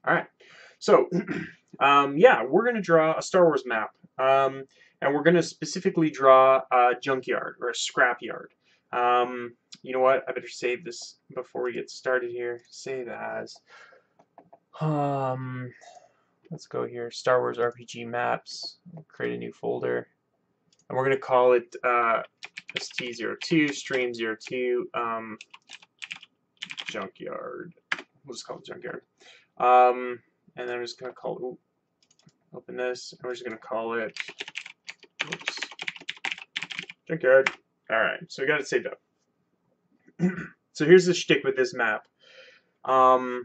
All right. So, yeah, we're going to draw a Star Wars map. And we're going to specifically draw a junkyard or a scrapyard. You know what? I better save this before we get started here. Save as. Um, let's go here. Star Wars RPG maps. Create a new folder. And we're going to call it ST02, Stream02, Junkyard. We'll just call it Junkyard. And then I'm just going to call it. Open this, and we're just going to call it oops, Junkyard. Alright, so we got it saved up. So here's the shtick with this map. I've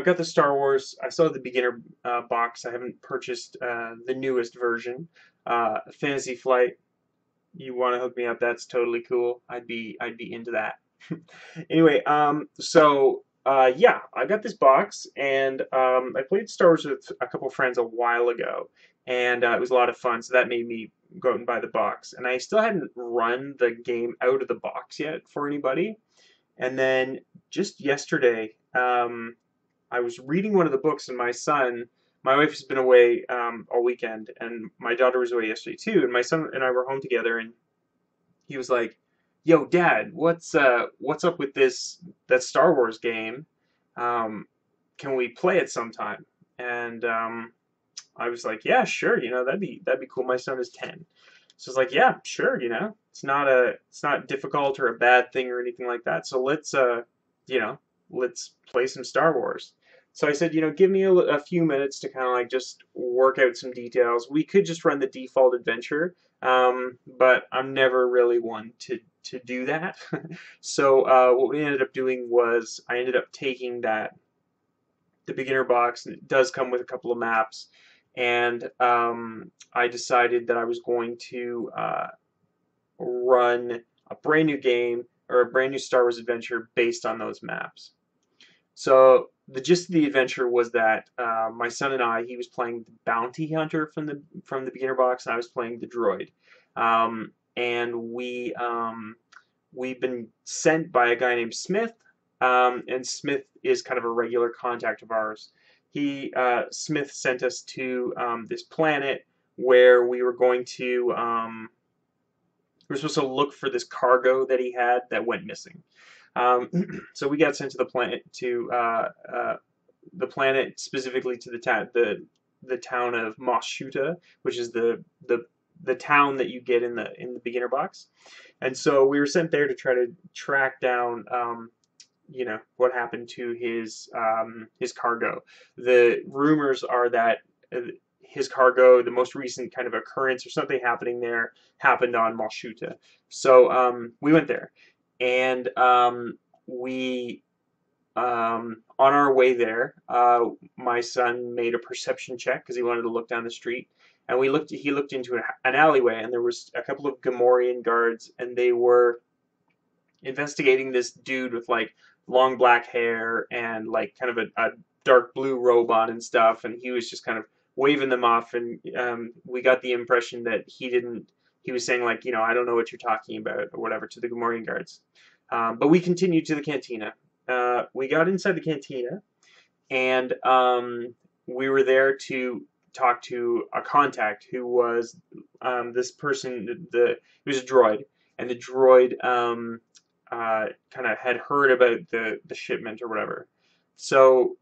got the Star Wars. I still have the beginner box. I haven't purchased the newest version. Fantasy Flight. You want to hook me up? That's totally cool. I'd be into that. Anyway, yeah, I got this box, and I played Star Wars with a couple friends a while ago, and it was a lot of fun, so that made me go out and buy the box. And I still hadn't run the game out of the box yet for anybody. And then just yesterday, I was reading one of the books, and my wife has been away all weekend, and my daughter was away yesterday too, and my son and I were home together, and he was like, "Yo, Dad, what's up with that Star Wars game? Can we play it sometime?" And I was like, "Yeah, sure. That'd be cool." My son is 10, so it's like, "Yeah, sure. It's not difficult or a bad thing or anything like that. So let's play some Star Wars." So I said, give me a few minutes to kind of like just work out some details. We could just run the default adventure, but I'm never really one to do that. So what we ended up doing was I ended up taking the beginner box, and it does come with a couple of maps, and I decided that I was going to run a brand new game or a brand new Star Wars adventure based on those maps. So the gist of the adventure was that my son and he was playing the bounty hunter from the beginner box, and I was playing the droid. And we've been sent by a guy named Smith, and Smith is kind of a regular contact of ours. Smith sent us to this planet where we were going to we were supposed to look for this cargo that he had that went missing. So we got sent to the planet, specifically to the town of Mos Shuta, which is the town that you get in the beginner box. And so we were sent there to try to track down what happened to his cargo. The rumors are that his cargo, the most recent kind of occurrence or something happening there, happened on Mos Shuta. So we went there, and on our way there, my son made a perception check because he wanted to look down the street, and he looked into an alleyway, and there was a couple of Gamorrean guards, and they were investigating this dude with like long black hair and like kind of a dark blue robe on and stuff, and he was just kind of waving them off, and we got the impression that he was saying like, I don't know what you're talking about or whatever to the Gamorrean guards. But we continued to the cantina. We got inside the cantina, and we were there to talk to a contact who was this person. He was a droid, and the droid kind of had heard about the shipment or whatever. So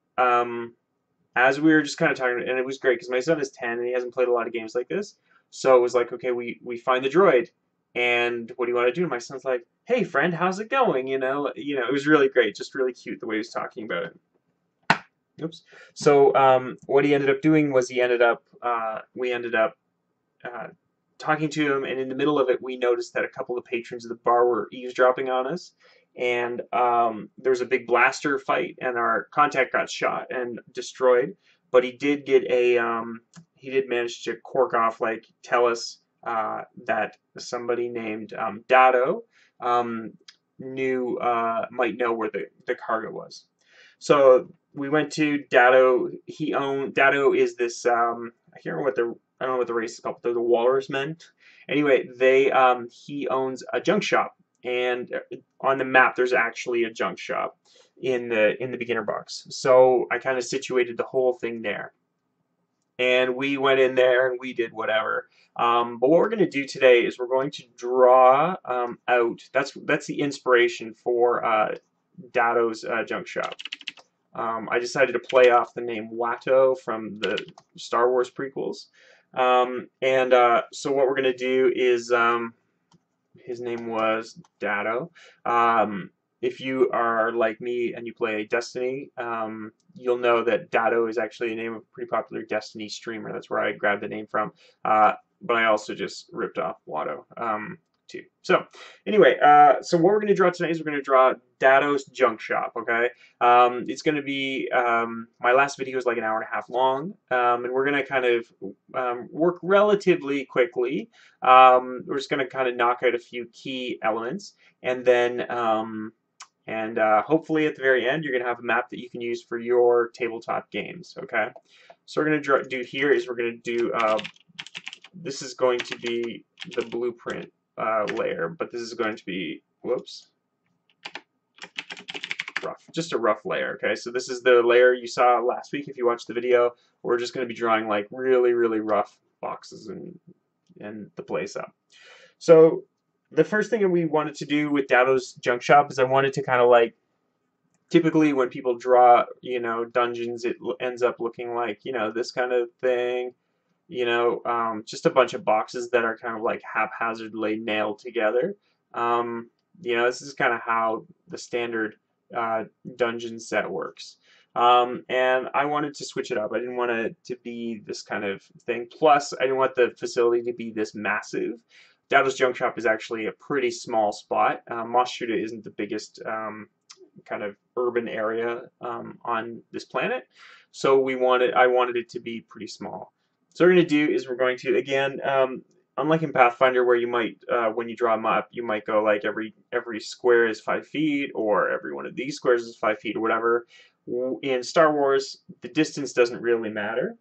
as we were just kind of talking, and it was great because my son is 10 and he hasn't played a lot of games like this. So it was like, okay, we find the droid, and what do you want to do? And my son's like, "Hey, friend, how's it going?" It was really great, just really cute the way he was talking about it. Oops. So what he ended up doing was we ended up uh, talking to him, and in the middle of it, we noticed that a couple of patrons of the bar were eavesdropping on us, and there was a big blaster fight, and our contact got shot and destroyed. But he did manage to cork off, like tell us that somebody named Datto might know where the cargo was. So we went to Datto. Datto is this I can't remember I don't know what the race is called, but they're the Walrus Men. Anyway, he owns a junk shop, and on the map there's actually a junk shop. in the beginner box. So I kind of situated the whole thing there. And we went in there and we did whatever. But what we're going to do today is we're going to draw out. That's the inspiration for Datto's junk shop. I decided to play off the name Watto from the Star Wars prequels. So what we're going to do is his name was Datto. If you are like me and you play Destiny, you'll know that Datto is actually the name of a pretty popular Destiny streamer. That's where I grabbed the name from. But I also just ripped off Watto too. So anyway, so what we're going to draw tonight is we're going to draw Datto's junk shop. Okay, it's going to be my last video is like an hour and a half long, and we're going to kind of work relatively quickly. We're just going to kind of knock out a few key elements, and then hopefully at the very end you're going to have a map that you can use for your tabletop games. Okay, so we're going to do here is we're going to do this is going to be the blueprint layer, but this is going to be, whoops, rough, just a rough layer. Okay, so this is the layer you saw last week if you watched the video. We're just going to be drawing like really rough boxes and the place up. So the first thing that we wanted to do with Datto's junk shop is I wanted to kind of like, typically when people draw, you know, dungeons, it ends up looking like, you know, this kind of thing. You know, just a bunch of boxes that are kind of like haphazardly nailed together. You know, this is kind of how the standard dungeon set works. And I wanted to switch it up. I didn't want it to be this kind of thing. Plus, I didn't want the facility to be this massive. Datto's Junk Shop is actually a pretty small spot. Moschuda isn't the biggest kind of urban area on this planet, so I wanted it to be pretty small. So what we're going to do is we're going to, again, unlike in Pathfinder where you might, when you draw a map, you might go like every square is 5 feet, or every one of these squares is 5 feet, or whatever. In Star Wars, the distance doesn't really matter.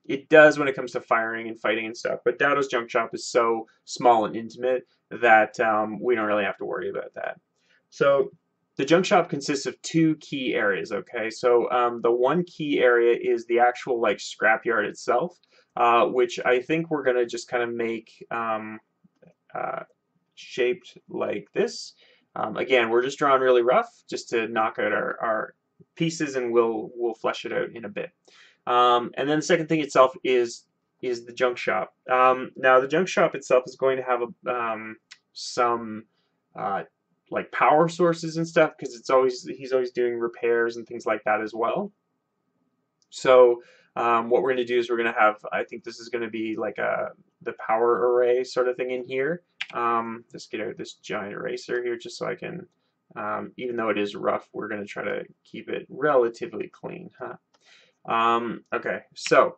It does when it comes to firing and fighting and stuff, but Datto's Junk Shop is so small and intimate that we don't really have to worry about that. So the junk shop consists of 2 key areas, okay? So the one key area is the actual like scrapyard itself, which I think we're gonna just kind of make shaped like this. Again, we're just drawing really rough just to knock out our pieces, and we'll flesh it out in a bit. And then the second thing itself is the junk shop. Now the junk shop itself is going to have some like power sources and stuff, because he's always doing repairs and things like that as well. So what we're going to do is we're going to have, I think this is going to be like the power array sort of thing in here. Let's get out this giant eraser here just so I can, even though it is rough, we're going to try to keep it relatively clean. Okay, so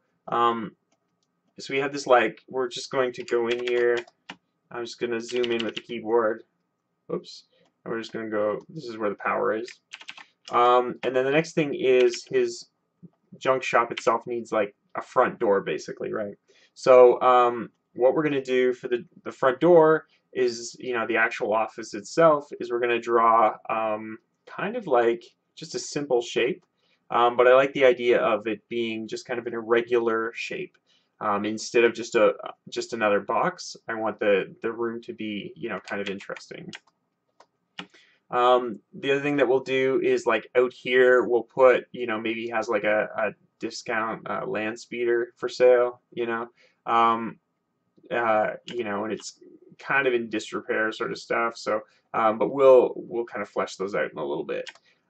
we have this, like, we're just going to go in here. I'm just going to zoom in with the keyboard. Oops. And we're just going to go, this is where the power is. And then the next thing is his junk shop itself needs like a front door, basically, right? So what we're going to do for the front door is, you know, the actual office itself is we're going to draw kind of like just a simple shape. But I like the idea of it being just kind of an irregular shape. Instead of just another box, I want the room to be, you know, kind of interesting. The other thing that we'll do is like out here we'll put, you know, maybe he has like a discount land speeder for sale, you know, and it's kind of in disrepair sort of stuff. So, but we'll kind of flesh those out in a little bit.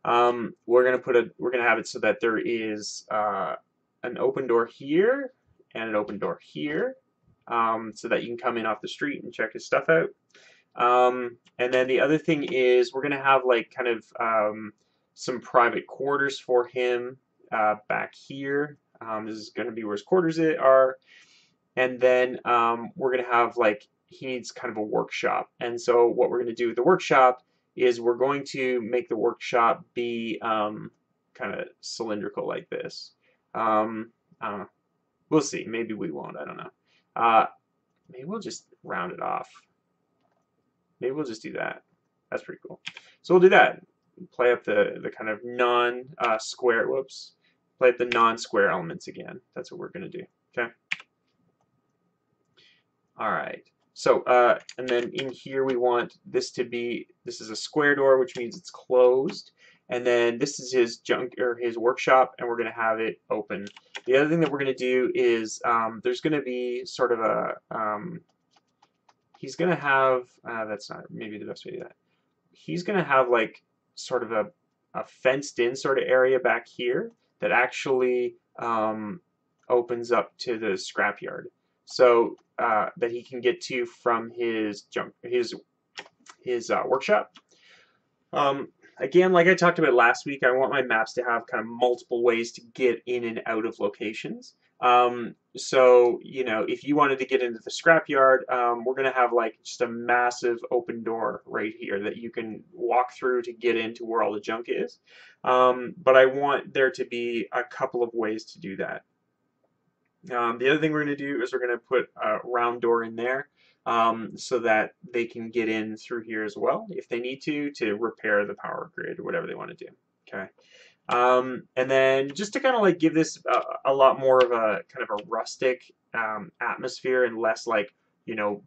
We're gonna have it so that there is an open door here and an open door here, so that you can come in off the street and check his stuff out. And then the other thing is we're going to have like kind of some private quarters for him back here. This is going to be where his quarters are. And then we're going to have like, he needs kind of a workshop. And so what we're going to do with the workshop is we're going to make the workshop be kind of cylindrical like this. I don't know. We'll see. Maybe we won't. I don't know. Maybe we'll just round it off. Maybe we'll just do that. That's pretty cool. So we'll do that. play up the kind of non-square, play up the non-square elements again. That's what we're going to do, okay? All right. So, and then in here we want this to be, this is a square door, which means it's closed. And then this is his his workshop, and we're going to have it open. The other thing that we're going to do is there's going to be sort of a, he's going to have, that's not maybe the best way to do that. He's going to have like sort of a fenced in sort of area back here that actually opens up to the scrapyard. So that he can get to from his workshop. Again, like I talked about last week, I want my maps to have kind of multiple ways to get in and out of locations. So, you know, if you wanted to get into the scrapyard, we're going to have like just a massive open door right here that you can walk through to get into where all the junk is. But I want there to be a couple of ways to do that. The other thing we're going to do is we're going to put a round door in there so that they can get in through here as well if they need to repair the power grid or whatever they want to do. Okay. And then just to kind of like give this a lot more of a kind of a rustic atmosphere and less like, you know,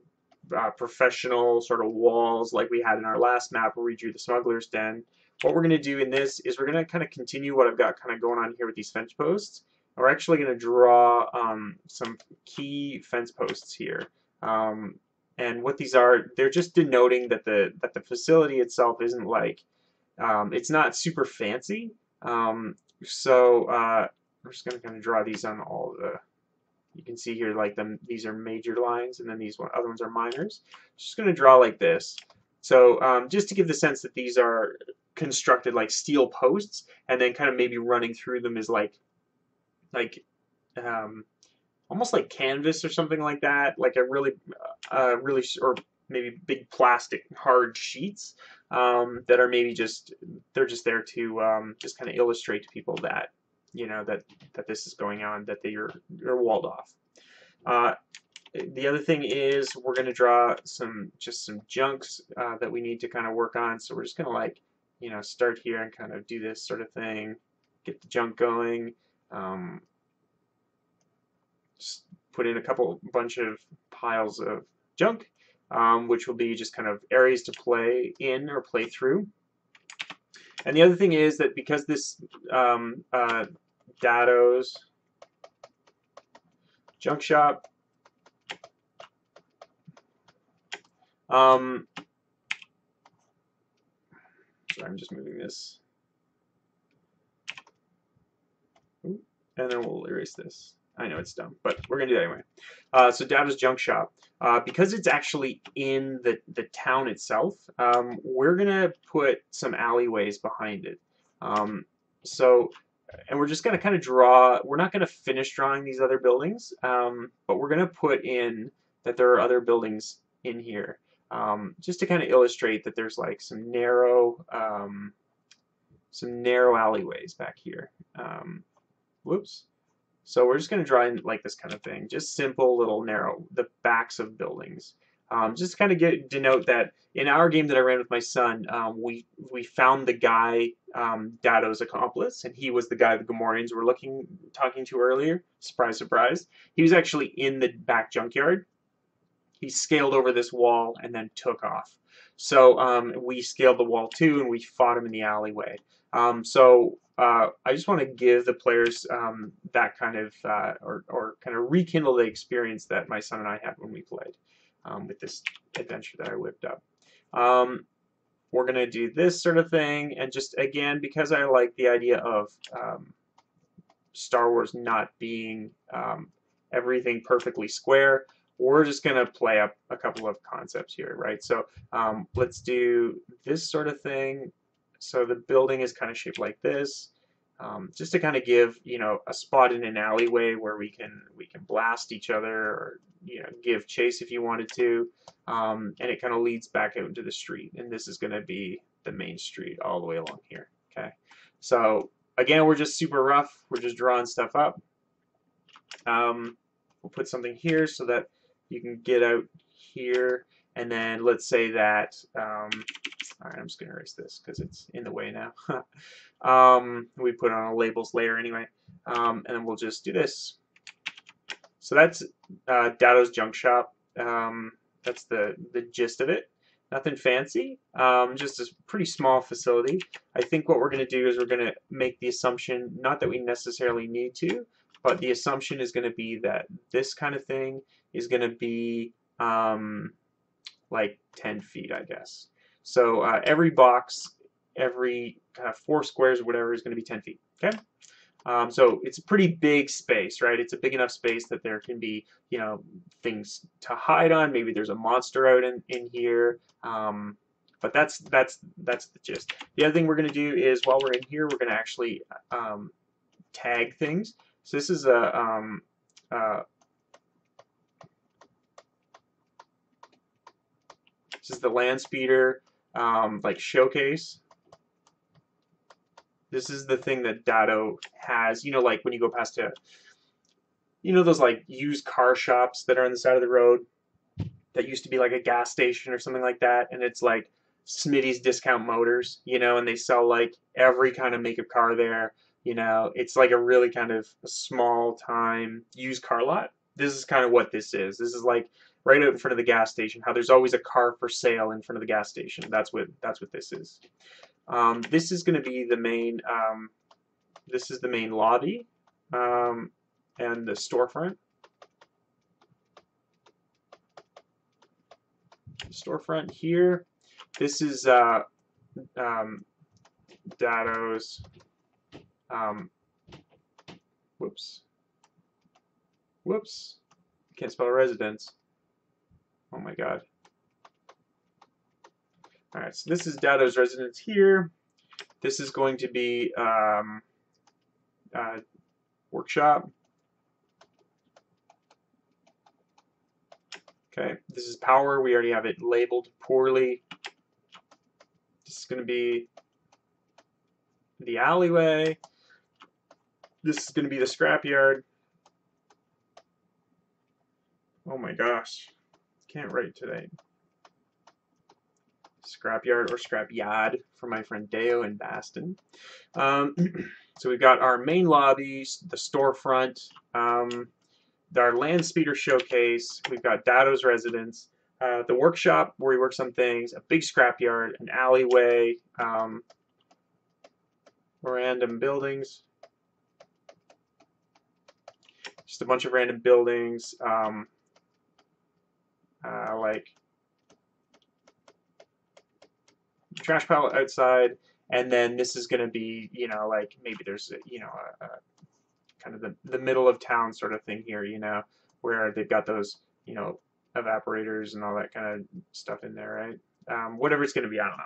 professional sort of walls like we had in our last map where we drew the smuggler's den. What we're going to do in this is we're going to kind of continue what I've got kind of going on here with these fence posts. We're actually going to draw some key fence posts here. And what these are, they're just denoting that the facility itself isn't like, it's not super fancy. So we're just going to kind of draw these on all the, you can see here like these are major lines and then these other ones are minors. Just going to draw like this. So just to give the sense that these are constructed like steel posts and then kind of maybe running through them is like almost like canvas or something like that, like a really or maybe big plastic hard sheets that are maybe they're just there to just kind of illustrate to people that, you know, that this is going on, that you're walled off. The other thing is we're going to draw some junks that we need to kind of work on. So we're just going to like, you know, start here and kind of do this sort of thing, get the junk going. Just put in a bunch of piles of junk, which will be just kind of areas to play in or play through. And the other thing is that because this Datto's junk shop, sorry, I'm just moving this, and then we'll erase this. I know it's dumb, but we're going to do that anyway. So Datto's junk shop, because it's actually in the town itself, we're going to put some alleyways behind it. And we're just going to kind of draw, we're not going to finish drawing these other buildings, but we're going to put in that there are other buildings in here, just to kind of illustrate that there's like some narrow alleyways back here. Whoops. So we're just going to draw in like this kind of thing, just simple little narrow, the backs of buildings. Just to kind of denote that in our game that I ran with my son, we found the guy, Datto's accomplice, and he was the guy the Gomorreans were talking to earlier. Surprise, surprise. He was actually in the back junkyard. He scaled over this wall and then took off. So we scaled the wall too, and we fought him in the alleyway. I just want to give the players that kind of, or kind of rekindle the experience that my son and I had when we played with this adventure that I whipped up. We're going to do this sort of thing, and just again, because I like the idea of Star Wars not being everything perfectly square, we're just going to play up a couple of concepts here, right? So let's do this sort of thing. So the building is kind of shaped like this, just to kind of give, you know, a spot in an alleyway where we can blast each other, or, you know, give chase if you wanted to, and it kind of leads back out into the street. And this is going to be the main street all the way along here. Okay, so again, we're just super rough. We're just drawing stuff up. We'll put something here so that you can get out here, and then let's say that All right, I'm just going to erase this because it's in the way now. We put on a labels layer anyway. And then we'll just do this. So that's Datto's Junk Shop. That's the gist of it. Nothing fancy, just a pretty small facility. I think what we're going to do is we're going to make the assumption, not that we necessarily need to, but the assumption is going to be that this kind of thing is going to be like 10 feet, I guess. So every box, every kind of 4 squares or whatever is going to be 10 feet, okay? So it's a pretty big space, right? It's a big enough space that there can be, you know, things to hide on. Maybe there's a monster out in here. But that's the gist. The other thing we're going to do is while we're in here, we're going to actually tag things. So this is a this is the land speeder like showcase. This is the thing that Datto has, you know, like when you go past a, you know, those like used car shops that are on the side of the road that used to be like a gas station or something like that, and it's like Smitty's Discount Motors, you know, and they sell like every kind of make of car there, you know. It's like a really kind of small time used car lot. This is kind of what this is. This is like right out in front of the gas station, how there's always a car for sale in front of the gas station. That's what this is. This is going to be the main. This is the main lobby and the storefront. Storefront here. This is Datto's. Whoops. Can't spell residence. Oh my god. Alright, so this is Datto's residence here. This is going to be workshop. Okay, this is power. We already have it labeled poorly. This is going to be the alleyway. This is going to be the scrapyard. Oh my gosh. Can't write today. Scrapyard or scrapyard for my friend Deo in Baston. So we've got our main lobbies, the storefront, our land speeder showcase. We've got Datto's residence, the workshop where we work some things, a big scrapyard, an alleyway, random buildings, just a bunch of random buildings, like trash pile outside, and then this is going to be, you know, like maybe there's, you know, kind of the middle of town sort of thing here, you know, where they've got those, you know, evaporators and all that kind of stuff in there, right? Whatever it's going to be, I don't know.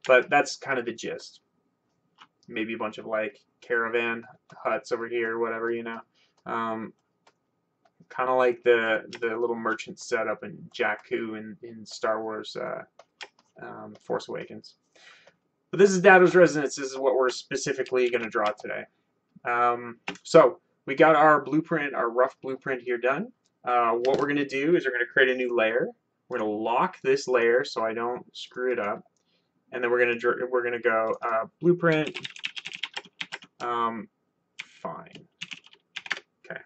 But that's kind of the gist. Maybe a bunch of like caravan huts over here, whatever, you know. Kind of like the little merchant setup in Jakku in Star Wars Force Awakens. But this is Datto's residence. This is what we're specifically going to draw today. So we got our blueprint, our rough blueprint here done. What we're going to do is we're going to create a new layer. We're going to lock this layer so I don't screw it up, and then we're going to go blueprint. Fine. Okay.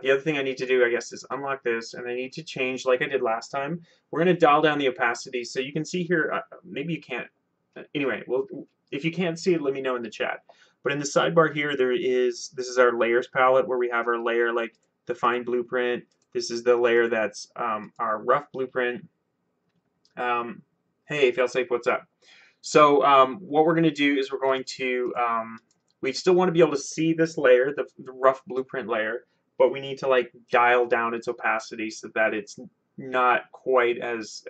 The other thing I need to do, I guess, is unlock this, and I need to change, like I did last time. We're going to dial down the opacity, so you can see here. Maybe you can't. Anyway, well, if you can't see it, let me know in the chat. But in the sidebar here, this is our layers palette where we have our layer like the fine blueprint. This is the layer that's our rough blueprint. Hey, Failsafe, what's up? So what we're going to do is we're going to, we still want to be able to see this layer, the rough blueprint layer, but we need to like dial down its opacity so that it's not quite as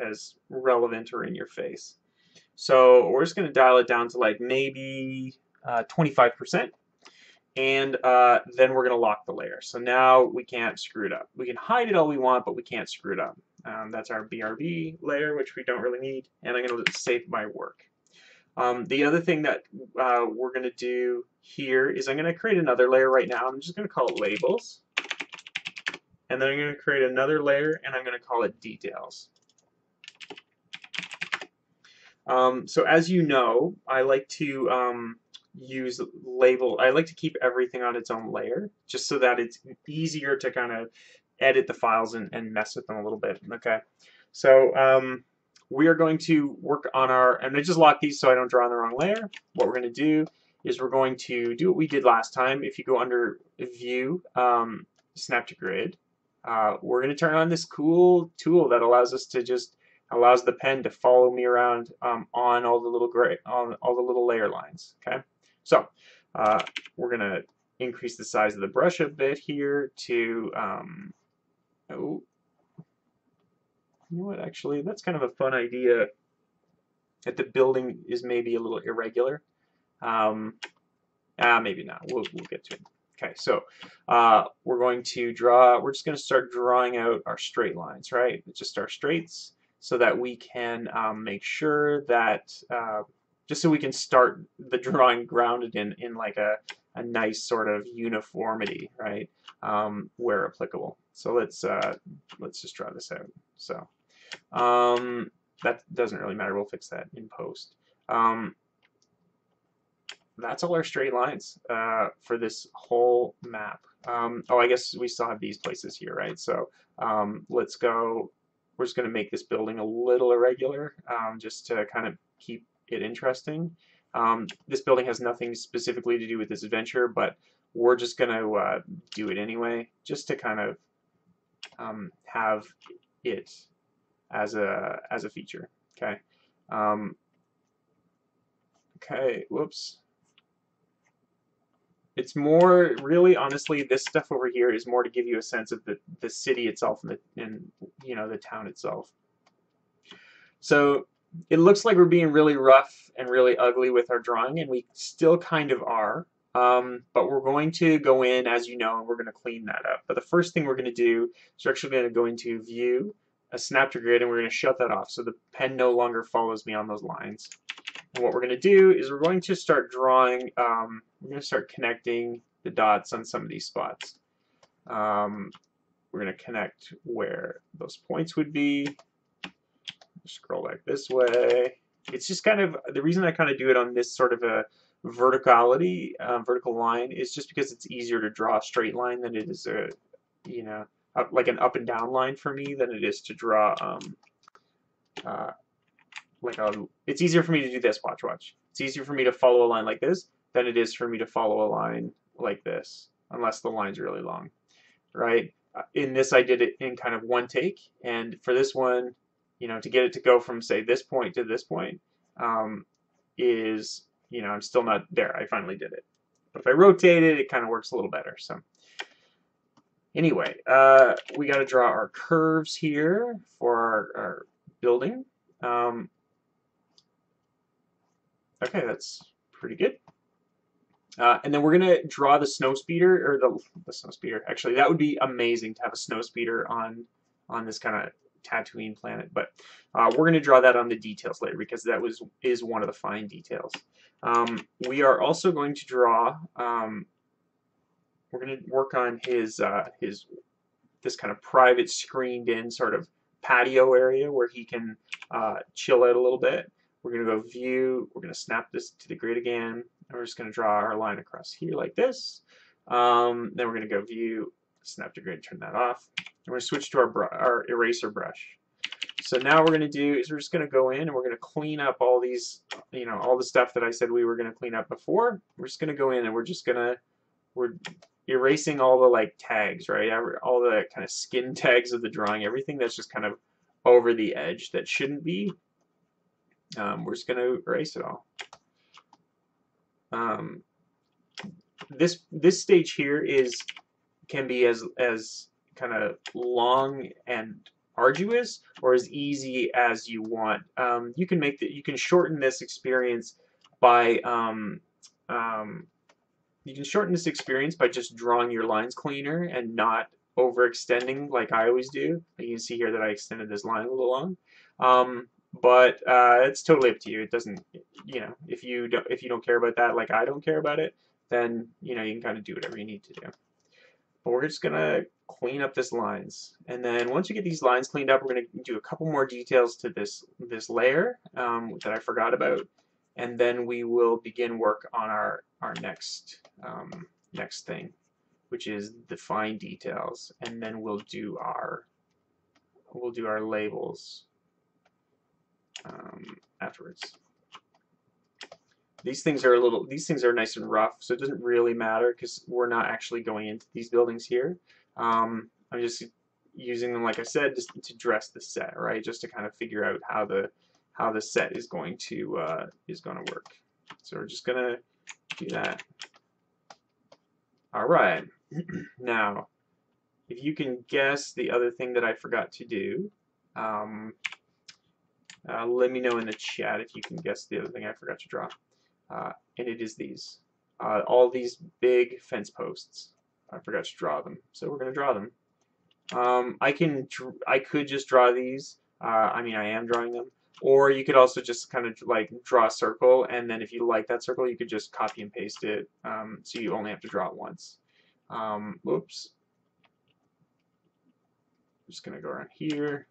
relevant or in your face. So we're just going to dial it down to like maybe 25%, and then we're going to lock the layer. So now we can't screw it up. We can hide it all we want, but we can't screw it up. That's our BRB layer, which we don't really need, and I'm going to save my work. The other thing that we're going to do here is I'm going to create another layer right now. I'm just going to call it labels, and then I'm going to create another layer, and I'm going to call it details. So as you know, I like to I like to keep everything on its own layer, just so that it's easier to kind of edit the files and mess with them a little bit. Okay, so we are going to work on I'm going to just lock these so I don't draw on the wrong layer. What we're going to do is we're going to do what we did last time. If you go under View, Snap to Grid, we're going to turn on this cool tool that allows us to allows the pen to follow me around on all the little layer lines. Okay, so we're going to increase the size of the brush a bit here to oh, you know what, actually, that's kind of a fun idea, that the building is maybe a little irregular. Maybe not. We'll get to it. Okay, so we're just going to start drawing out our straight lines, right? Just our straights, so that we can make sure that, just so we can start the drawing grounded in like a nice sort of uniformity, right? Where applicable. So let's just draw this out. So that doesn't really matter. We'll fix that in post. That's all our straight lines for this whole map. Oh, I guess we still have these places here, right? So let's go. We're just going to make this building a little irregular, just to kind of keep it interesting. This building has nothing specifically to do with this adventure, but we're just going to do it anyway, just to kind of have it as a feature. Okay. Okay. Whoops. It's more, really, honestly, this stuff over here is more to give you a sense of the city itself and you know, the town itself. So it looks like we're being really rough and really ugly with our drawing, and we still kind of are. But we're going to go in, as you know, and we're going to clean that up. But the first thing we're going to do is we're actually going to go into View, a Snap to Grid, and we're going to shut that off so the pen no longer follows me on those lines. And what we're going to do is we're going to start drawing, we're going to start connecting the dots on some of these spots. We're going to connect where those points would be. Scroll back this way. It's just kind of, the reason I kind of do it on this sort of a vertical line is just because it's easier to draw a straight line than it is a, you know, like an up and down line for me than it is to draw it's easier for me to do this, watch. It's easier for me to follow a line like this than it is for me to follow a line like this, unless the line's really long, right? In this, I did it in kind of one take, and for this one, you know, to get it to go from, say, this point to this point, is, you know, I'm still not there. I finally did it. But if I rotate it, it kind of works a little better. So anyway, we got to draw our curves here for our building. Okay, that's pretty good. And then we're going to draw the snow speeder, or the snow speeder. Actually, that would be amazing to have a snow speeder on this kind of Tatooine planet. But we're going to draw that on the details later, because that is one of the fine details. We are also going to draw, we're going to work on his this kind of private screened in sort of patio area where he can chill out a little bit. We're going to go View, we're going to snap this to the grid again, and we're just going to draw our line across here like this. Then we're going to go View, snap to grid, turn that off. And we're going to switch to our eraser brush. So now what we're going to do is we're just going to go in and we're going to clean up all these, you know, all the stuff that I said we were going to clean up before. We're just going to go in and we're erasing all the like tags, right? All the kind of skin tags of the drawing, everything that's just kind of over the edge that shouldn't be. We're just going to erase it all. This stage here can be as kind of long and arduous or as easy as you want. You can shorten this experience by just drawing your lines cleaner and not overextending like I always do. You can see here that I extended this line a little long. But it's totally up to you. It doesn't, you know, if you don't care about that, like I don't care about it, then, you know, you can kind of do whatever you need to do. but we're just gonna clean up this lines. And then once you get these lines cleaned up, we're gonna do a couple more details to this layer that I forgot about, and then we will begin work on our next next thing, which is the fine details, and then we'll do our labels afterwards. These things are nice and rough, so it doesn't really matter because we're not actually going into these buildings here. I'm just using them, like I said, just to dress the set, right? Just to kind of figure out how the set is going to work. So we're just gonna do that. All right. Now, if you can guess the other thing that I forgot to do, let me know in the chat if you can guess the other thing I forgot to draw. And it is these. All these big fence posts. I forgot to draw them, so we're going to draw them. I could just draw these. I mean, I am drawing them. Or you could also just kind of like draw a circle, and then if you like that circle, you could just copy and paste it, so you only have to draw it once. Oops. I'm just going to go around here.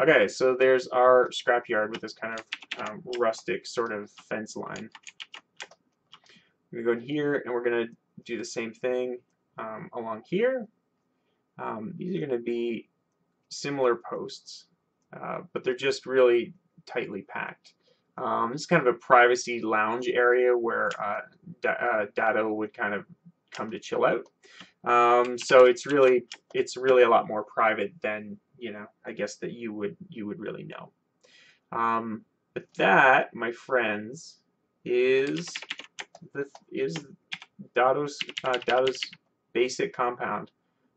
Okay, so there's our scrapyard with this kind of rustic sort of fence line. We're going to go in here, and we're going to do the same thing along here. These are going to be similar posts, but they're just really tightly packed. This is kind of a privacy lounge area where Datto would kind of come to chill out. So it's really a lot more private than, you know, I guess that you would really know. But that, my friends, is Datto's basic compound.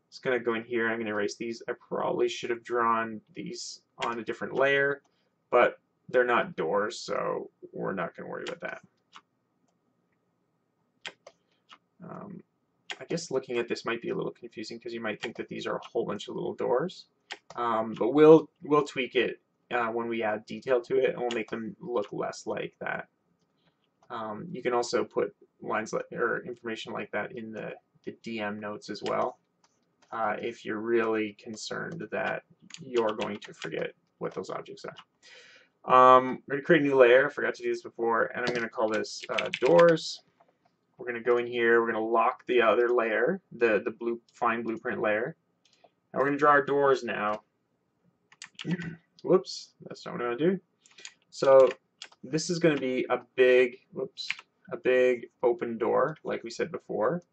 It's gonna go in here. I'm gonna erase these. I probably should have drawn these on a different layer, but they're not doors, so we're not gonna worry about that. I guess looking at this might be a little confusing because you might think that these are a whole bunch of little doors, but we'll tweak it when we add detail to it, and we'll make them look less like that. You can also put lines or information like that in the DM notes as well, if you're really concerned that you're going to forget what those objects are. We're going to create a new layer. I forgot to do this before, and I'm going to call this doors. We're going to go in here. We're going to lock the other layer, the fine blueprint layer. And we're going to draw our doors now. Whoops, that's not what I'm going to do. So this is going to be a big, a big open door, like we said before.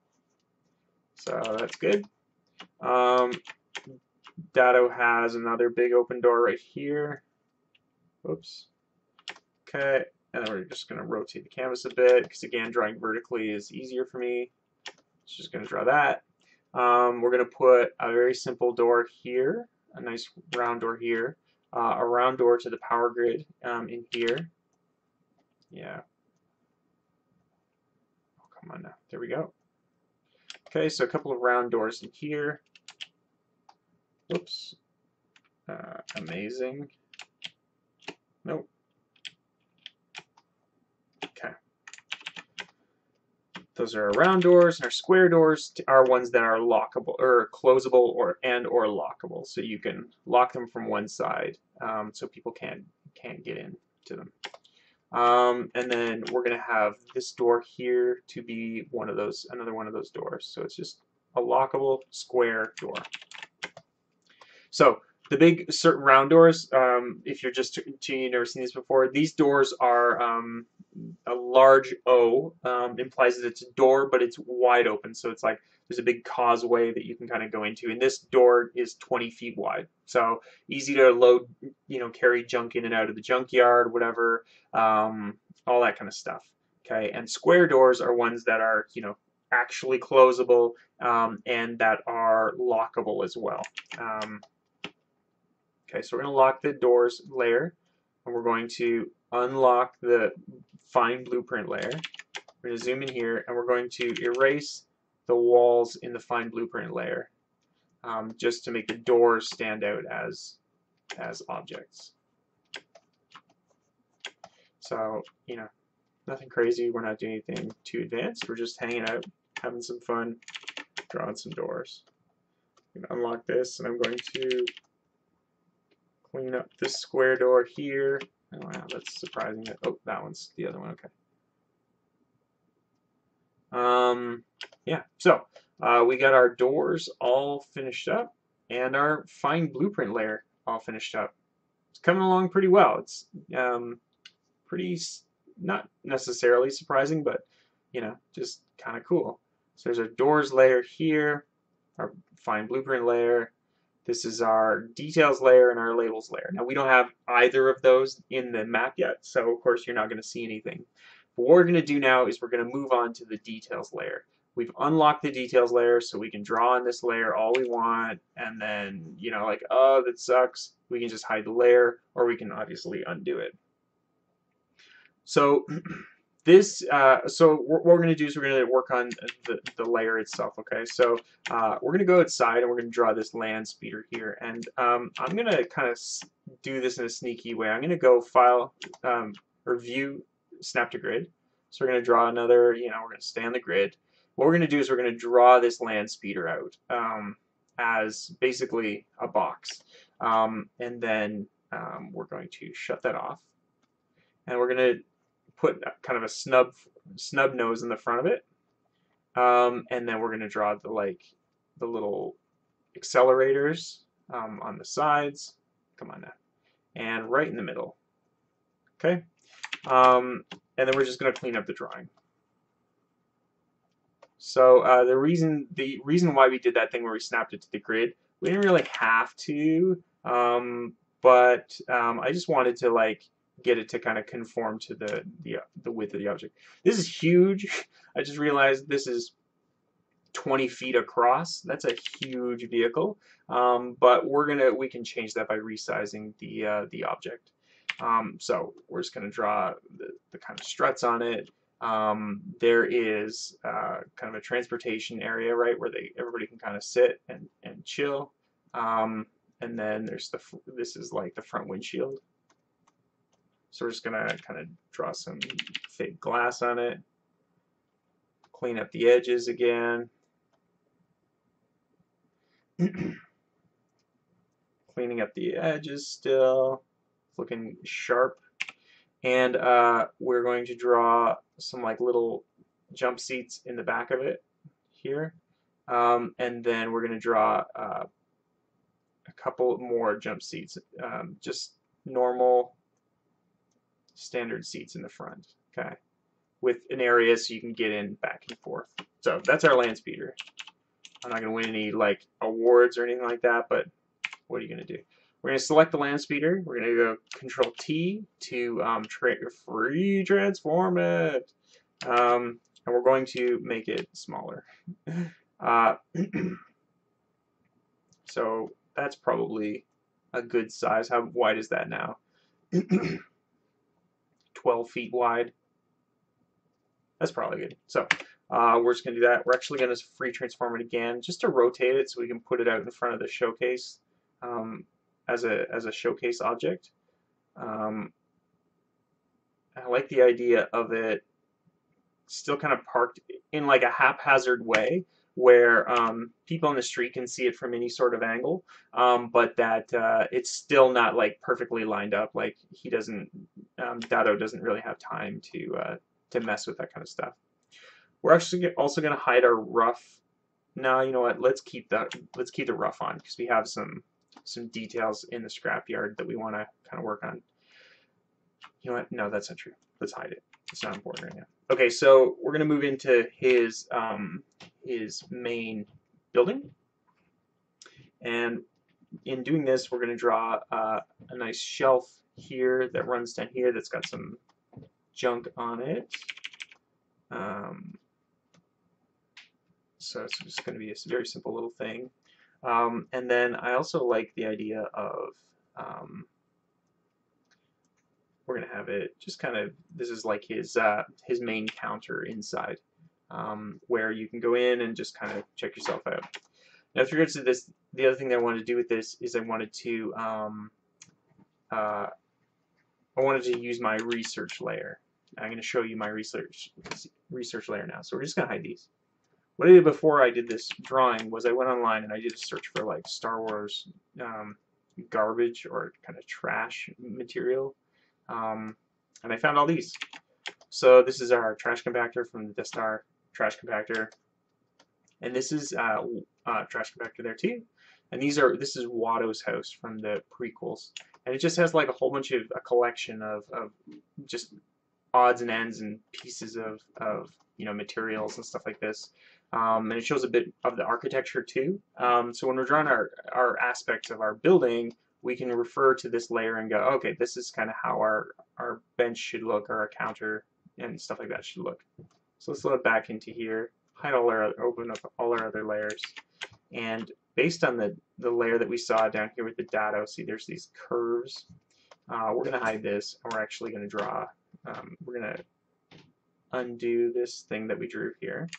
So that's good. Datto has another big open door right here. Whoops. Okay, and then we're just going to rotate the canvas a bit because, again, drawing vertically is easier for me. Just going to draw that. We're going to put a very simple door here, a nice round door here, a round door to the power grid in here. Yeah. Oh, come on now. There we go. Okay, so a couple of round doors in here. Whoops. Amazing. Nope. Okay. Those are our round doors, and our square doors are ones that are lockable or closable or lockable. So you can lock them from one side, so people can't get into them. And then we're going to have this door here to be one of those, another one of those doors. So it's just a lockable square door. So the big certain round doors, if you're just you've never seen these before, these doors are a large O, implies that it's a door, but it's wide open. So it's like there's a big causeway that you can kind of go into, and this door is 20 feet wide. So easy to load, you know, carry junk in and out of the junkyard, whatever, all that kind of stuff. Okay, and square doors are ones that are, you know, actually closable and that are lockable as well. Okay, so we're going to lock the doors layer, and we're going to unlock the fine blueprint layer. We're going to zoom in here, and we're going to erase the walls in the fine blueprint layer, just to make the doors stand out as objects. So, you know, Nothing crazy. We're not doing anything too advanced. We're just hanging out, having some fun, drawing some doors. I'm going to unlock this, and I'm going to clean up this square door here. Oh, wow, that's surprising. Oh, that one's the other one. Okay. Yeah, so we got our doors all finished up and our fine blueprint layer all finished up. It's coming along pretty well. It's pretty, not necessarily surprising, but you know, just kind of cool. So there's our doors layer here, our fine blueprint layer. This is our details layer and our labels layer. Now we don't have either of those in the map yet, so of course you're not going to see anything. But what we're going to do now is we're going to move on to the details layer. We've unlocked the details layer, so we can draw on this layer all we want, and then, you know, like, oh, that sucks, we can just hide the layer, or we can obviously undo it. So this, so what we're going to do is we're going to work on the layer itself, okay? So we're going to go outside and we're going to draw this land speeder here. And I'm going to kind of do this in a sneaky way. I'm going to go File, or View, Snap to Grid. So we're going to draw another, you know, we're going to stay on the grid. What we're going to do is we're going to draw this land speeder out as basically a box. And then we're going to shut that off. And we're going to put kind of a snub nose in the front of it, and then we're going to draw the little accelerators on the sides. Come on now, and right in the middle. Okay, and then we're just going to clean up the drawing. So the reason why we did that thing where we snapped it to the grid, we didn't really have to, but I just wanted to like get it to kind of conform to the width of the object. This is huge. I just realized this is 20 feet across. That's a huge vehicle, but we can change that by resizing the object. So we're just going to draw the kind of struts on it. There is kind of a transportation area, right, where everybody can kind of sit and chill. And then there's this is like the front windshield. So we're just going to kind of draw some fake glass on it, clean up the edges again, cleaning up the edges still, looking sharp. And we're going to draw some like little jump seats in the back of it here. And then we're going to draw a couple more jump seats, just normal standard seats in the front, okay, with an area so you can get in back and forth. So that's our land speeder. I'm not going to win any like awards or anything like that, but what are you going to do? We're going to select the land speeder. We're going to go Control T to free transform it, and we're going to make it smaller. So that's probably a good size. How wide is that now? 12 feet wide. That's probably good. So we're just going to do that. We're actually going to free transform it again just to rotate it so we can put it out in front of the showcase as a showcase object. I like the idea of it still kind of parked in like a haphazard way where people on the street can see it from any sort of angle, but that it's still not like perfectly lined up. Like he doesn't, Datto doesn't really have time to mess with that kind of stuff. We're actually also going to hide our rough. No, you know what? Let's keep the rough on because we have some details in the scrapyard that we want to kind of work on. You know what? No, that's not true. Let's hide it. It's not important right now. Okay, so we're going to move into his main building. And in doing this, we're going to draw a nice shelf here that runs down here that's got some junk on it. So it's just going to be a very simple little thing. And then I also like the idea of we're going to have it just kind of, this is like his main counter inside, where you can go in and just kind of check yourself out. Now with regards to this, the other thing that I wanted to do with this is I wanted to use my research layer. I'm going to show you my research layer now. So we're just going to hide these. What I did before I did this drawing was I went online and I did a search for like Star Wars garbage or kind of trash material, and I found all these. So this is our trash compactor from the Death Star trash compactor, and this is trash compactor there too. And this is Watto's house from the prequels, and it just has like a whole bunch of a collection of just odds and ends and pieces of materials and stuff like this. And it shows a bit of the architecture too. So when we're drawing our aspects of our building, we can refer to this layer and go, okay, this is kind of how our bench should look, or our counter and stuff like that should look. So let's load back into here, open up all our other layers, and based on the layer that we saw down here with the Datto, see there's these curves. We're going to hide this, and we're actually going to draw. We're going to undo this thing that we drew here,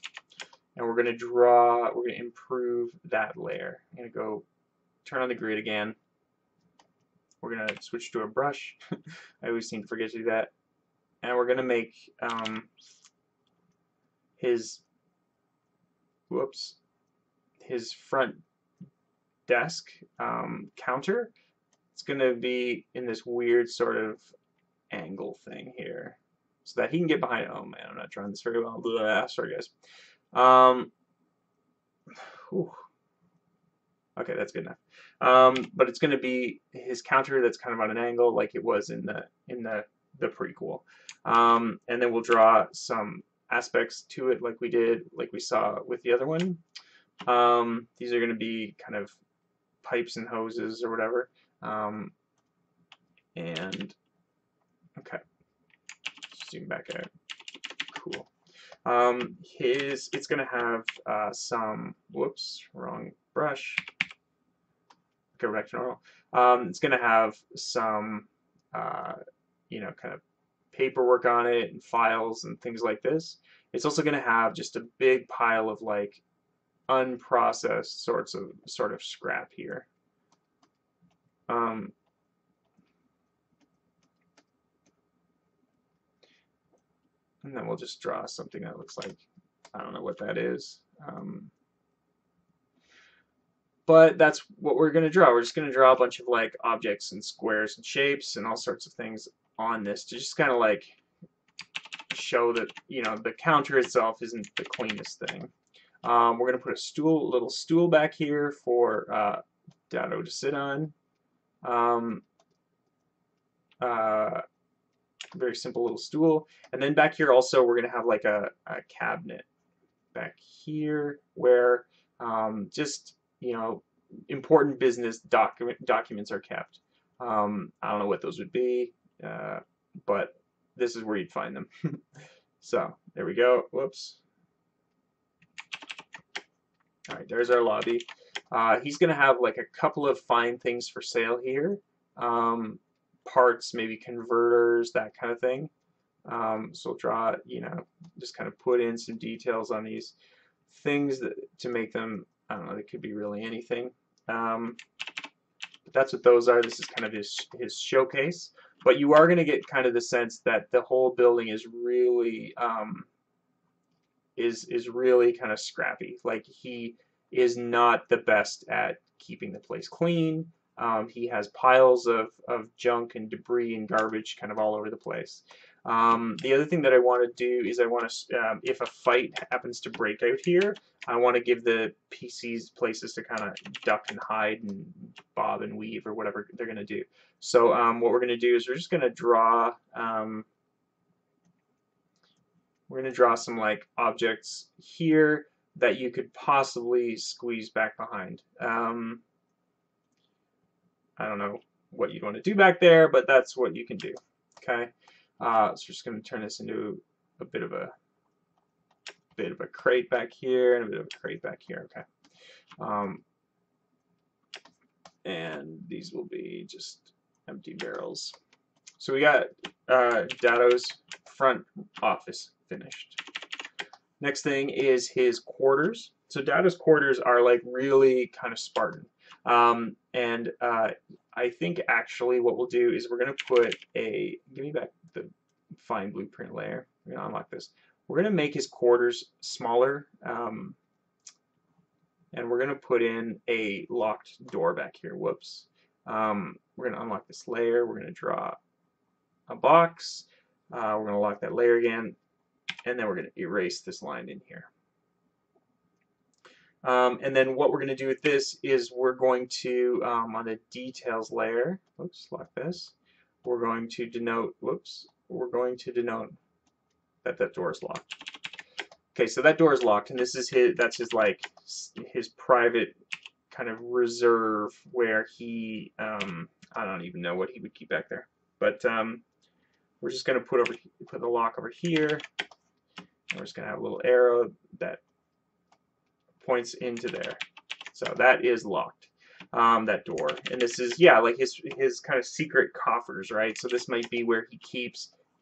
and we're going to improve that layer. I'm going to go turn on the grid again. We're going to switch to a brush. I always seem to forget to do that. And we're going to make his front desk counter. It's going to be in this weird sort of angle thing here, so that he can get behind. Oh man, I'm not drawing this very well. Blah, sorry guys. Okay, that's good enough. But it's going to be his counter that's kind of on an angle, like it was in the prequel. And then we'll draw some aspects to it, like we saw with the other one. These are going to be kind of pipes and hoses or whatever. And okay, zoom back out. Cool. It's going to have some. Whoops, wrong brush. Go back to normal. It's going to have some, kind of paperwork on it and files and things like this. It's also going to have just a big pile of like unprocessed sort of scrap here. And then we'll just draw something that looks like, I don't know what that is. But that's what we're going to draw. We're just going to draw a bunch of like objects and squares and shapes and all sorts of things on this to just kind of like show that, the counter itself isn't the cleanest thing. We're going to put a little stool back here for Datto to sit on. Very simple little stool. And then back here also we're going to have like a cabinet back here where just important business documents are kept. I don't know what those would be, but this is where you'd find them. So there we go. Whoops. All right, there's our lobby. He's going to have like a couple of fine things for sale here. Parts, maybe converters, that kind of thing. So we'll draw, just kind of put in some details on these things to make them, I don't know, they could be really anything. But that's what those are. This is kind of his showcase. But you are going to get kind of the sense that the whole building is really really kind of scrappy. Like he is not the best at keeping the place clean. He has piles of junk and debris and garbage kind of all over the place. The other thing that I want to do is I want to, if a fight happens to break out here, I want to give the PCs places to kind of duck and hide and bob and weave or whatever they're going to do. So what we're going to do is we're just going to draw, some like objects here that you could possibly squeeze back behind. I don't know what you'd want to do back there, but that's what you can do. Okay, so we're just going to turn this into a bit of a crate back here and a bit of a crate back here. Okay, and these will be just empty barrels. So we got Datto's front office finished. Next thing is his quarters. So Datto's quarters are like really kind of Spartan. I think actually what we'll do is we're going to put give me back the fine blueprint layer. We're going to unlock this. We're going to make his quarters smaller, and we're going to put in a locked door back here. Whoops. We're going to unlock this layer. We're going to draw a box. We're going to lock that layer again, and then we're going to erase this line in here. And then what we're going to do with this is we're going to, on the details layer, oops, lock this, we're going to denote, whoops, we're going to denote that that door is locked. Okay, so that door is locked, and this is his, that's his, like, his private kind of reserve where he, I don't even know what he would keep back there. But we're just going to put the lock over here, and we're just going to have a little arrow that points into there. So that is locked, that door. And this is, yeah, like his kind of secret coffers, right? So this might be where he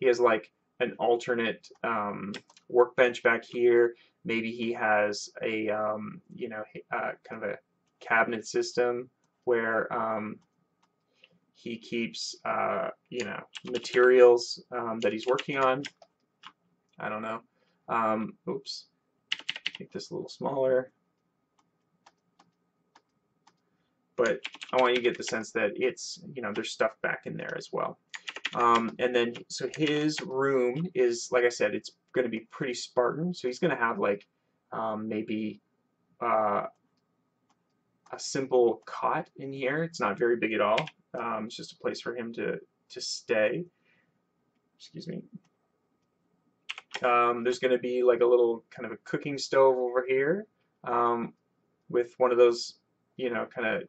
has like an alternate workbench back here. Maybe he has a, you know, kind of a cabinet system where he keeps, you know, materials that he's working on. I don't know. Oops. Make this a little smaller. But I want you to get the sense that it's, you know, there's stuff back in there as well. And then, so his room is, like I said, it's going to be pretty Spartan. So he's going to have like maybe a simple cot in here. It's not very big at all. It's just a place for him to stay. Excuse me. There's going to be like a little kind of a cooking stove over here with one of those, you know, kind of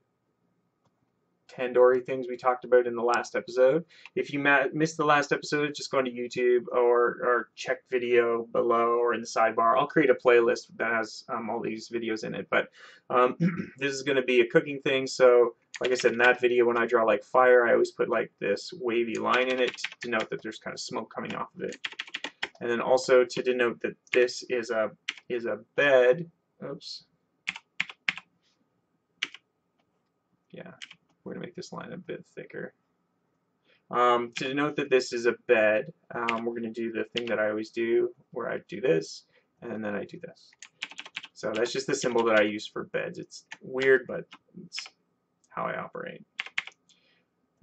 tandoori things we talked about in the last episode. If you missed the last episode, just go into YouTube or check video below or in the sidebar. I'll create a playlist that has all these videos in it. But this is going to be a cooking thing. So like I said in that video, when I draw like fire, I always put like this wavy line in it to denote that there's kind of smoke coming off of it. And then also to denote that this is a bed. Oops. Yeah, we're gonna make this line a bit thicker. To denote that this is a bed, we're gonna do the thing that I always do, where I do this, and then I do this. So that's just the symbol that I use for beds. It's weird, but it's how I operate.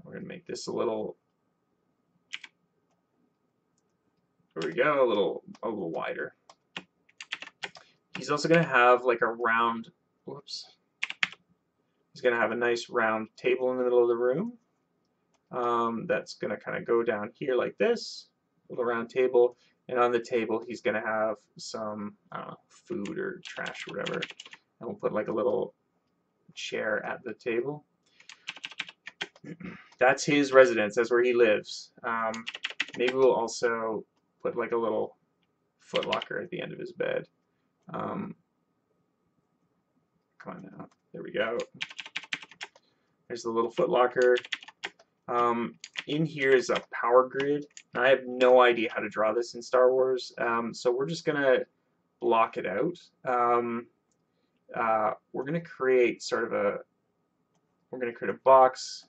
We're gonna make this a little. There we go, a little wider. He's also going to have like a round, whoops. He's going to have a nice round table in the middle of the room. That's going to kind of go down here like this, a little round table. And on the table, he's going to have some, I don't know, food or trash or whatever. And we'll put like a little chair at the table. That's his residence. That's where he lives. Maybe we'll also put like a little foot locker at the end of his bed. Come on now. There we go. There's the little foot locker. In here is a power grid. Now, I have no idea how to draw this in Star Wars, so we're just going to block it out. We're going to create sort of we're going to create a box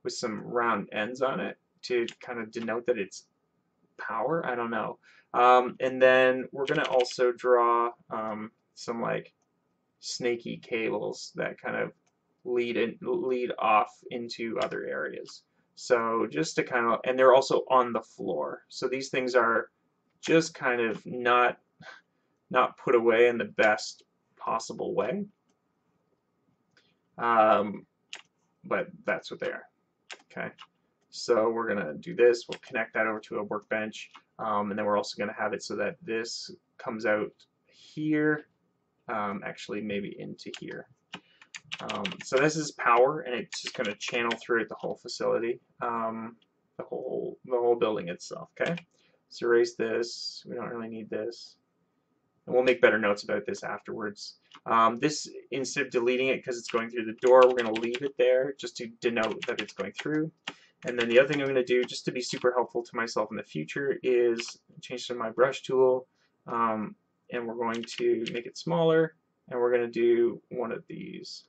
with some round ends on it to kind of denote that it's power. I don't know. And then we're going to also draw some like snaky cables that kind of lead off into other areas. So just to kind of, and they're also on the floor. So these things are just kind of not put away in the best possible way. But that's what they are. Okay. So we're going to do this. We'll connect that over to a workbench. And then we're also going to have it so that this comes out here, actually maybe into here. So this is power, and it's just going to channel throughout the whole facility, the whole building itself. Okay. So erase this. We don't really need this. And we'll make better notes about this afterwards. This, instead of deleting it because it's going through the door, we're going to leave it there just to denote that it's going through. And then the other thing I'm going to do, just to be super helpful to myself in the future, is change to my brush tool, and we're going to make it smaller, and we're going to do one of these,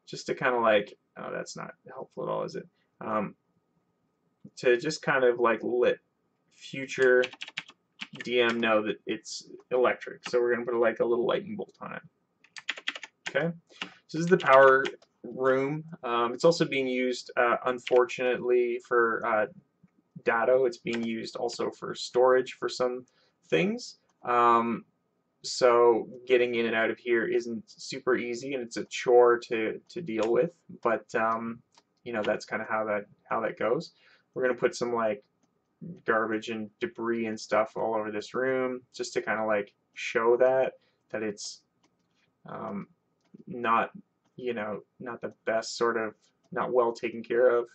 just to kind of like, oh, that's not helpful at all, is it? to just kind of like let future DM know that it's electric. So we're going to put like a little lightning bolt on it. Okay, so this is the power room. It's also being used, unfortunately, for Datto. It's being used also for storage for some things. So getting in and out of here isn't super easy, and it's a chore to deal with. But you know, that's kind of how that goes. We're gonna put some like garbage and debris and stuff all over this room, just to kind of like show that it's not, you know, not the best sort of, not well taken care of.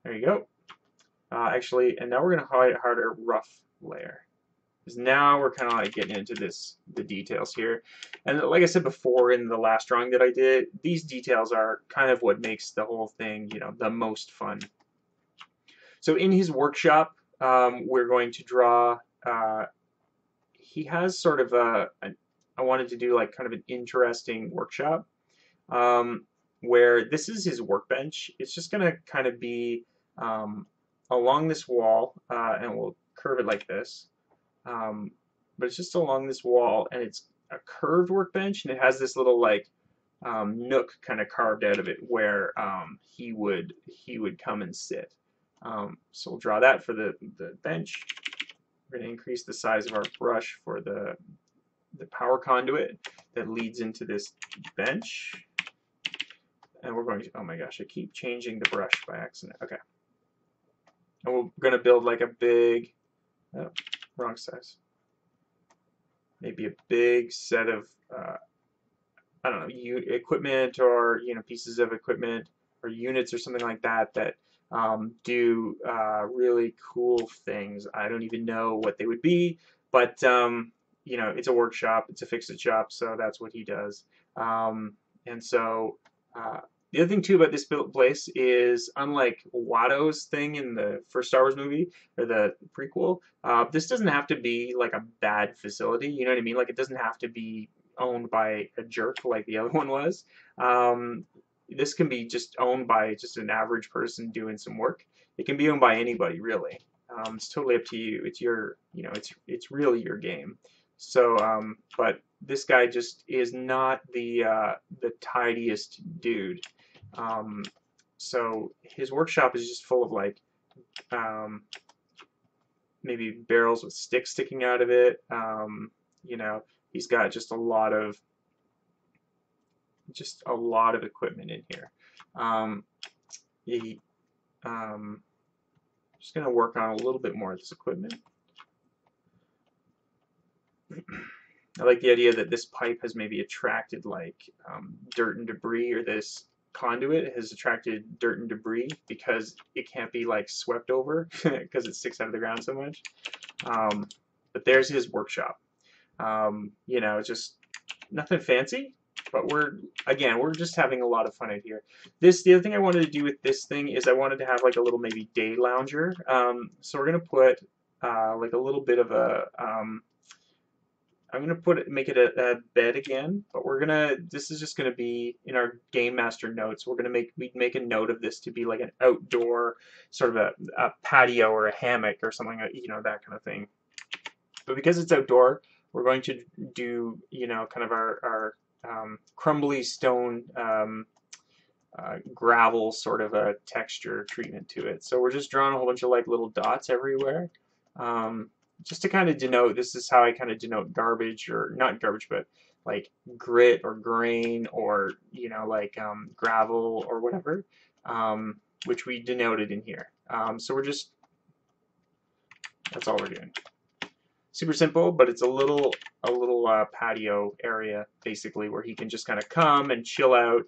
There you go. Actually, and now we're going to hide our rough layer. Because now we're kind of like getting into the details here. And like I said before in the last drawing that I did, these details are kind of what makes the whole thing, you know, the most fun. So in his workshop, we're going to draw, he has sort of I wanted to do like kind of an interesting workshop, where this is his workbench. It's just going to kind of be along this wall, and we'll curve it like this. But it's just along this wall, and it's a curved workbench, and it has this little like nook kind of carved out of it where he would come and sit. So we'll draw that for the bench. We're going to increase the size of our brush for the power conduit that leads into this bench. And we're going to, oh my gosh, I keep changing the brush by accident. Okay. And we're going to build like a big, oh, wrong size. Maybe a big set of, I don't know, equipment, or, you know, pieces of equipment or units or something like that that do really cool things. I don't even know what they would be, but you know, it's a workshop, it's a fix-it shop, so that's what he does. And so the other thing too about this place is, unlike Watto's thing in the first Star Wars movie or the prequel, this doesn't have to be like a bad facility. You know what I mean? Like, it doesn't have to be owned by a jerk like the other one was. This can be just owned by just an average person doing some work. It can be owned by anybody, really. It's totally up to you. It's your, you know, it's really your game. So, but this guy just is not the tidiest dude. So his workshop is just full of like maybe barrels with sticks sticking out of it. You know, he's got just a lot of equipment in here. Just going to work on a little bit more of this equipment. I like the idea that this pipe has maybe attracted like dirt and debris, or this conduit has attracted dirt and debris because it can't be like swept over because it sticks out of the ground so much. But there's his workshop. You know, just nothing fancy, but we're just having a lot of fun out here. The other thing I wanted to do with this thing is I wanted to have like a little maybe day lounger. So we're gonna put like a little bit of a I'm gonna make it a bed again, but this is just gonna be in our game master notes. We'd make a note of this to be like an outdoor sort of a patio or a hammock or something, you know, that kind of thing. But because it's outdoor, we're going to do, you know, kind of our crumbly stone gravel sort of a texture treatment to it. So we're just drawing a whole bunch of like little dots everywhere. Just to kind of denote, this is how I kind of denote garbage, or not garbage, but like grit or grain, or, you know, like gravel or whatever, which we denoted in here. So that's all we're doing. Super simple, but it's a little patio area basically where he can just kind of come and chill out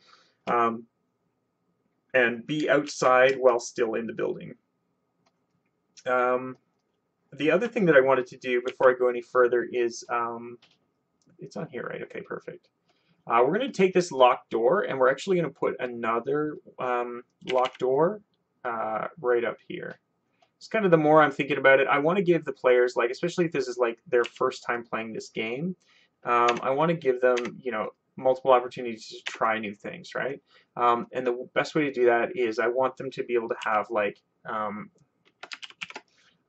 and be outside while still in the building. The other thing that I wanted to do before I go any further is, it's on here, right? Okay, perfect. We're going to take this locked door, and we're actually going to put another locked door right up here. It's kind of, the more I'm thinking about it, I want to give the players, like, especially if this is like their first time playing this game, I want to give them, you know, multiple opportunities to try new things, right? And the best way to do that is I want them to be able to have like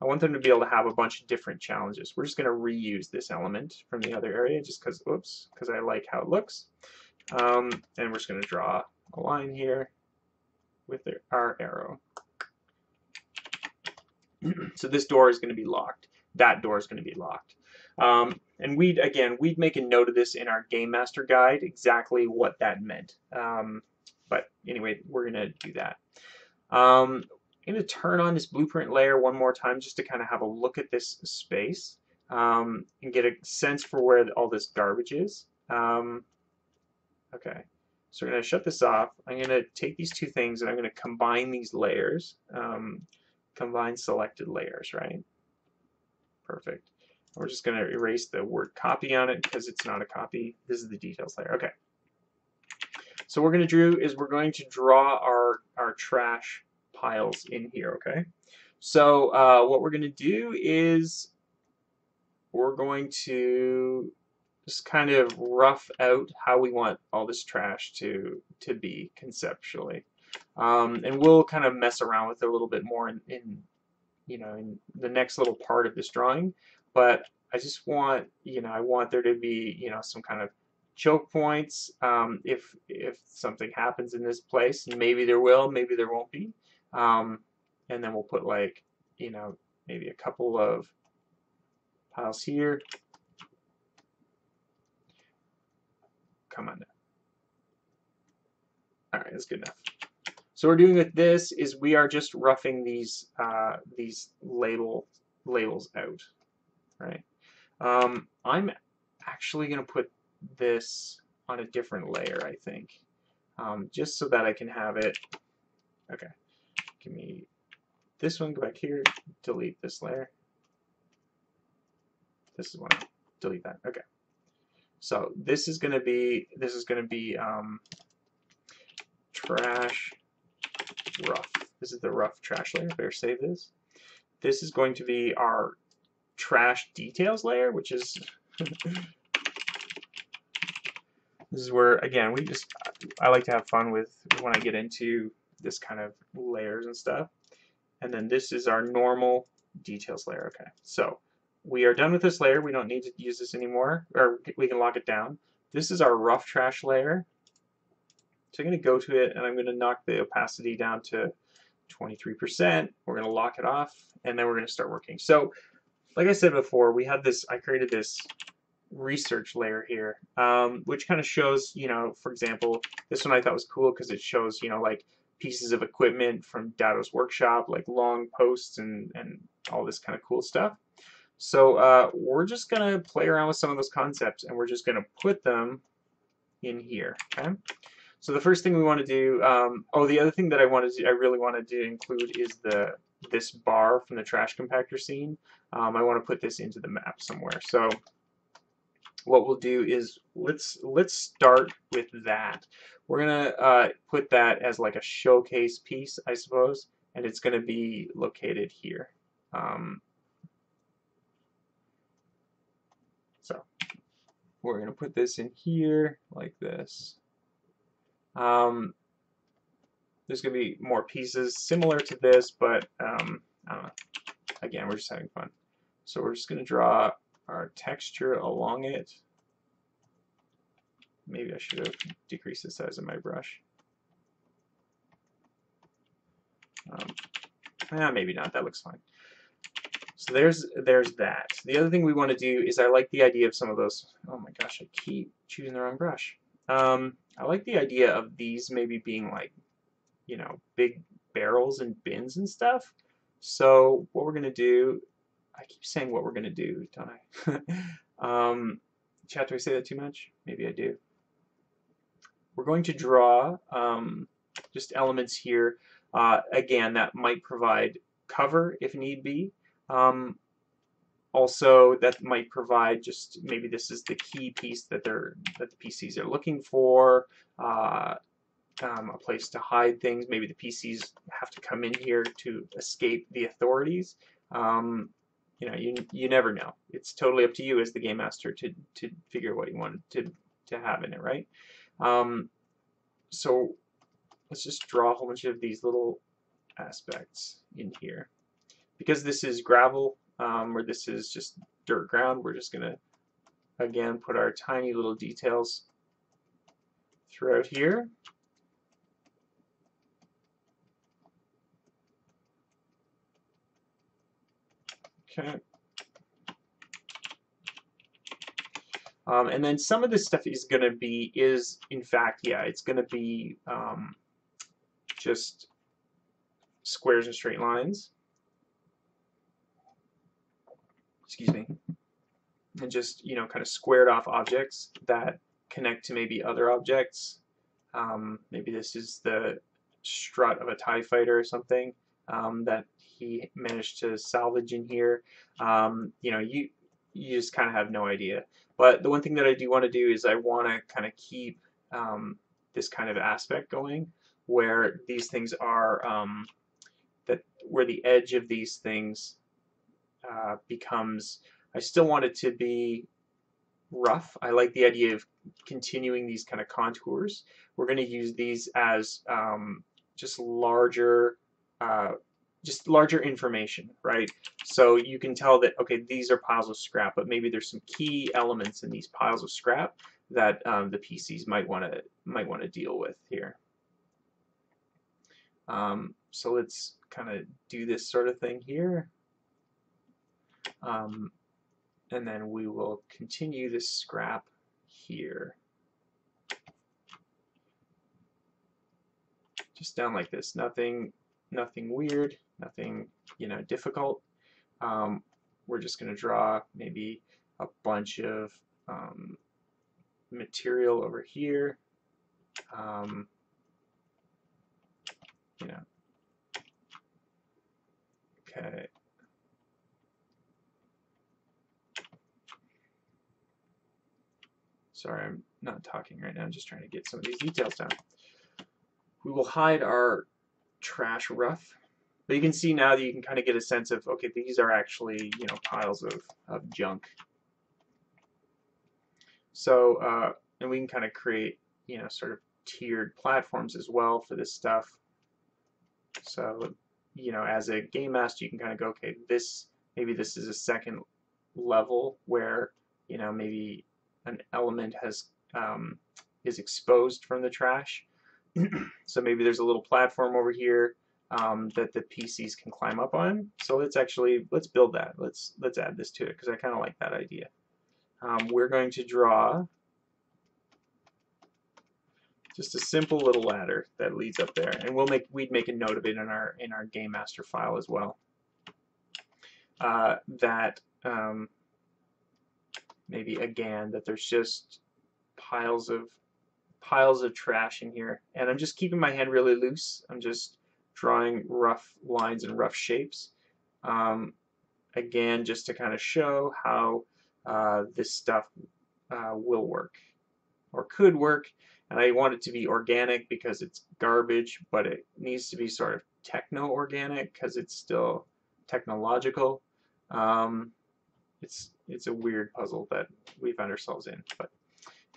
I want them to be able to have a bunch of different challenges. We're just going to reuse this element from the other area just because, oops, because I like how it looks. And we're just going to draw a line here with our arrow. So this door is going to be locked. That door is going to be locked. And we'd make a note of this in our Game Master Guide, exactly what that meant. But anyway, we're going to do that. I'm going to turn on this blueprint layer one more time just to kind of have a look at this space and get a sense for where all this garbage is. Okay, so we're going to shut this off. I'm going to take these two things and I'm going to combine these layers. Combine selected layers, right? Perfect. We're just going to erase the word copy on it because it's not a copy. This is the details layer. Okay. So what we're going to do is we're going to draw our trash piles in here, okay? So what we're going to do is we're going to just kind of rough out how we want all this trash to be conceptually. And we'll kind of mess around with it a little bit more in the next little part of this drawing. But I just want, I want there to be, some kind of choke points if something happens in this place. And maybe there will, maybe there won't be. And then we'll put like, maybe a couple of piles here. Come on now. All right, that's good enough. So what we're doing with this is we are just roughing these labels out, right? I'm actually going to put this on a different layer, I think, just so that I can have it. Okay, give me this one. Go back here. Delete this layer. This is one. Delete that. Okay. So this is going to be trash rough. This is the rough trash layer. Better save this. This is going to be our trash details layer, which is this is where again I like to have fun with when I get into this kind of layers and stuff. And then this is our normal details layer. Okay, so we are done with this layer. We don't need to use this anymore, or we can lock it down. This is our rough trash layer. So I'm going to go to it and I'm going to knock the opacity down to 23%. We're going to lock it off and then we're going to start working. So like I said before, we had this, I created this research layer here, which kind of shows, for example, this one I thought was cool because it shows, like pieces of equipment from Datto's workshop, like long posts and all this kind of cool stuff. So we're just going to play around with some of those concepts and we're just going to put them in here, okay? So the first thing we want to do, the other thing that I really wanted to include is this bar from the trash compactor scene. I want to put this into the map somewhere. So what we'll do is let's start with that. We're gonna put that as like a showcase piece, I suppose, and it's gonna be located here. So we're gonna put this in here like this. There's going to be more pieces similar to this, but I don't know. Again, we're just having fun. So we're just going to draw our texture along it. Maybe I should have decreased the size of my brush. Maybe not. That looks fine. So there's that. The other thing we want to do is I like the idea of some of those. Oh my gosh, I keep choosing the wrong brush. I like the idea of these maybe being like, big barrels and bins and stuff. So what we're going to do, I keep saying what we're going to do, don't I? Chat, do I say that too much? Maybe I do. We're going to draw just elements here, again, that might provide cover if need be. Also, that might provide just maybe this is the key piece that the PCs are looking for, a place to hide things. Maybe the PCs have to come in here to escape the authorities. You never know. It's totally up to you as the game master to figure what you want to to have in it, right? So let's just draw a whole bunch of these little aspects in here. Because this is gravel, or this is just dirt ground, we're just going to, again, put our tiny little details throughout here. Okay. And then some of this stuff is going to be, in fact, yeah, it's going to be just squares and straight lines. Excuse me. And just, you know, kind of squared off objects that connect to maybe other objects. Maybe this is the strut of a TIE fighter or something that he managed to salvage in here. You know, you just kind of have no idea. But the one thing that I do want to do is I want to kind of keep this kind of aspect going, where these things are, where the edge of these things becomes, I still want it to be rough. I like the idea of continuing these kind of contours. We're going to use these as just larger information, right? So you can tell that, okay, these are piles of scrap, but maybe there's some key elements in these piles of scrap that the PCs might want to deal with here. So let's kind of do this sort of thing here. And then we will continue this scrap here. Just down like this. Nothing weird, nothing, you know, difficult. We're just going to draw maybe a bunch of material over here. You know. Okay. Sorry, I'm not talking right now. I'm just trying to get some of these details down. We will hide our trash rough. But you can see now that you can kind of get a sense of, okay, these are actually, you know, piles of junk. So, and we can kind of create, you know, sort of tiered platforms as well for this stuff. So, you know, as a game master, you can kind of go, okay, maybe this is a second level where, you know, maybe an element is exposed from the trash. So maybe there's a little platform over here that the PCs can climb up on. So let's build that. Let's add this to it because I kind of like that idea. We're going to draw just a simple little ladder that leads up there, and we'd make a note of it in our game master file as well. Maybe again that there's just piles of trash in here, and I'm just keeping my hand really loose. I'm just drawing rough lines and rough shapes. Again, just to kind of show how this stuff will work or could work. And I want it to be organic because it's garbage, but it needs to be sort of techno-organic because it's still technological. It's a weird puzzle that we found ourselves in. But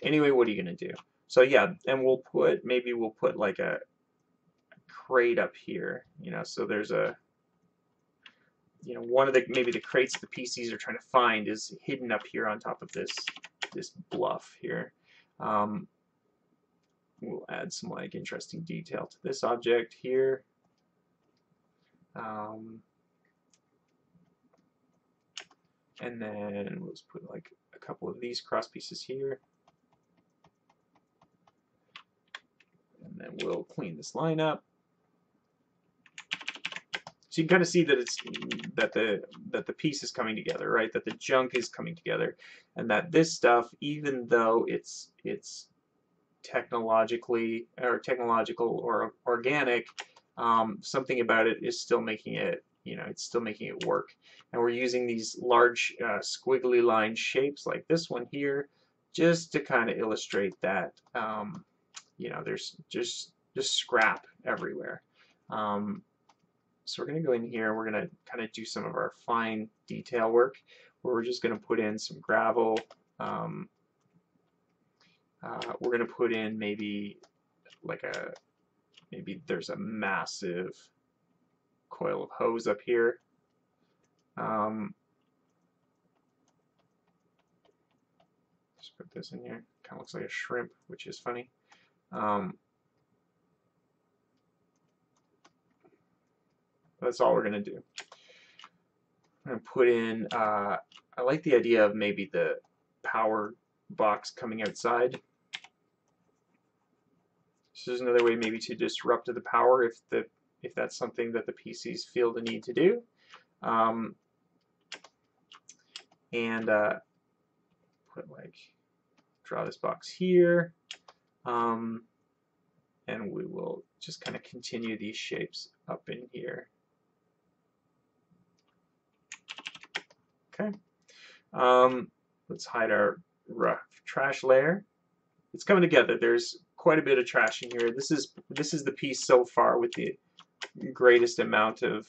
anyway, what are you gonna do? So yeah, and maybe we'll put like a crate up here. You know, so there's a, you know, one of maybe the crates the PCs are trying to find is hidden up here on top of this bluff here. We'll add some like interesting detail to this object here. And then let's put like a couple of these cross pieces here. And then we'll clean this line up. So you can kind of see that the piece is coming together, right? That the junk is coming together, and that this stuff, even though it's technological or organic, something about it is still making it, you know, it's still making it work. And we're using these large squiggly line shapes like this one here, just to kind of illustrate that, you know, there's just scrap everywhere. So we're going to go in here, we're going to kind of do some of our fine detail work, where we're just going to put in some gravel, we're going to put in maybe like maybe there's a massive coil of hose up here. Just put this in here. Kind of looks like a shrimp, which is funny. That's all we're going to do. I'm going to put in, I like the idea of maybe the power box coming outside. This is another way maybe to disrupt the power if that's something that the PCs feel the need to do. Put like, draw this box here. And we will just kind of continue these shapes up in here. Okay. Let's hide our rough trash layer. It's coming together. There's quite a bit of trash in here. This is the piece so far with the greatest amount of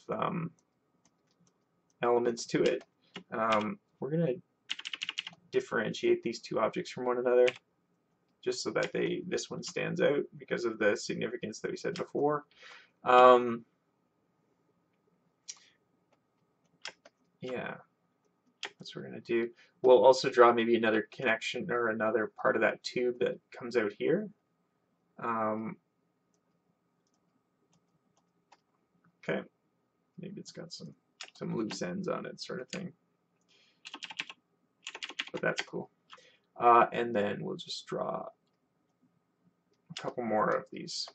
elements to it. We're going to differentiate these two objects from one another, just so that this one stands out because of the significance that we said before. Yeah, that's what we're going to do. We'll also draw maybe another connection or another part of that tube that comes out here. Okay, maybe it's got some loose ends on it, sort of thing. But that's cool. And then we'll just draw a couple more of these,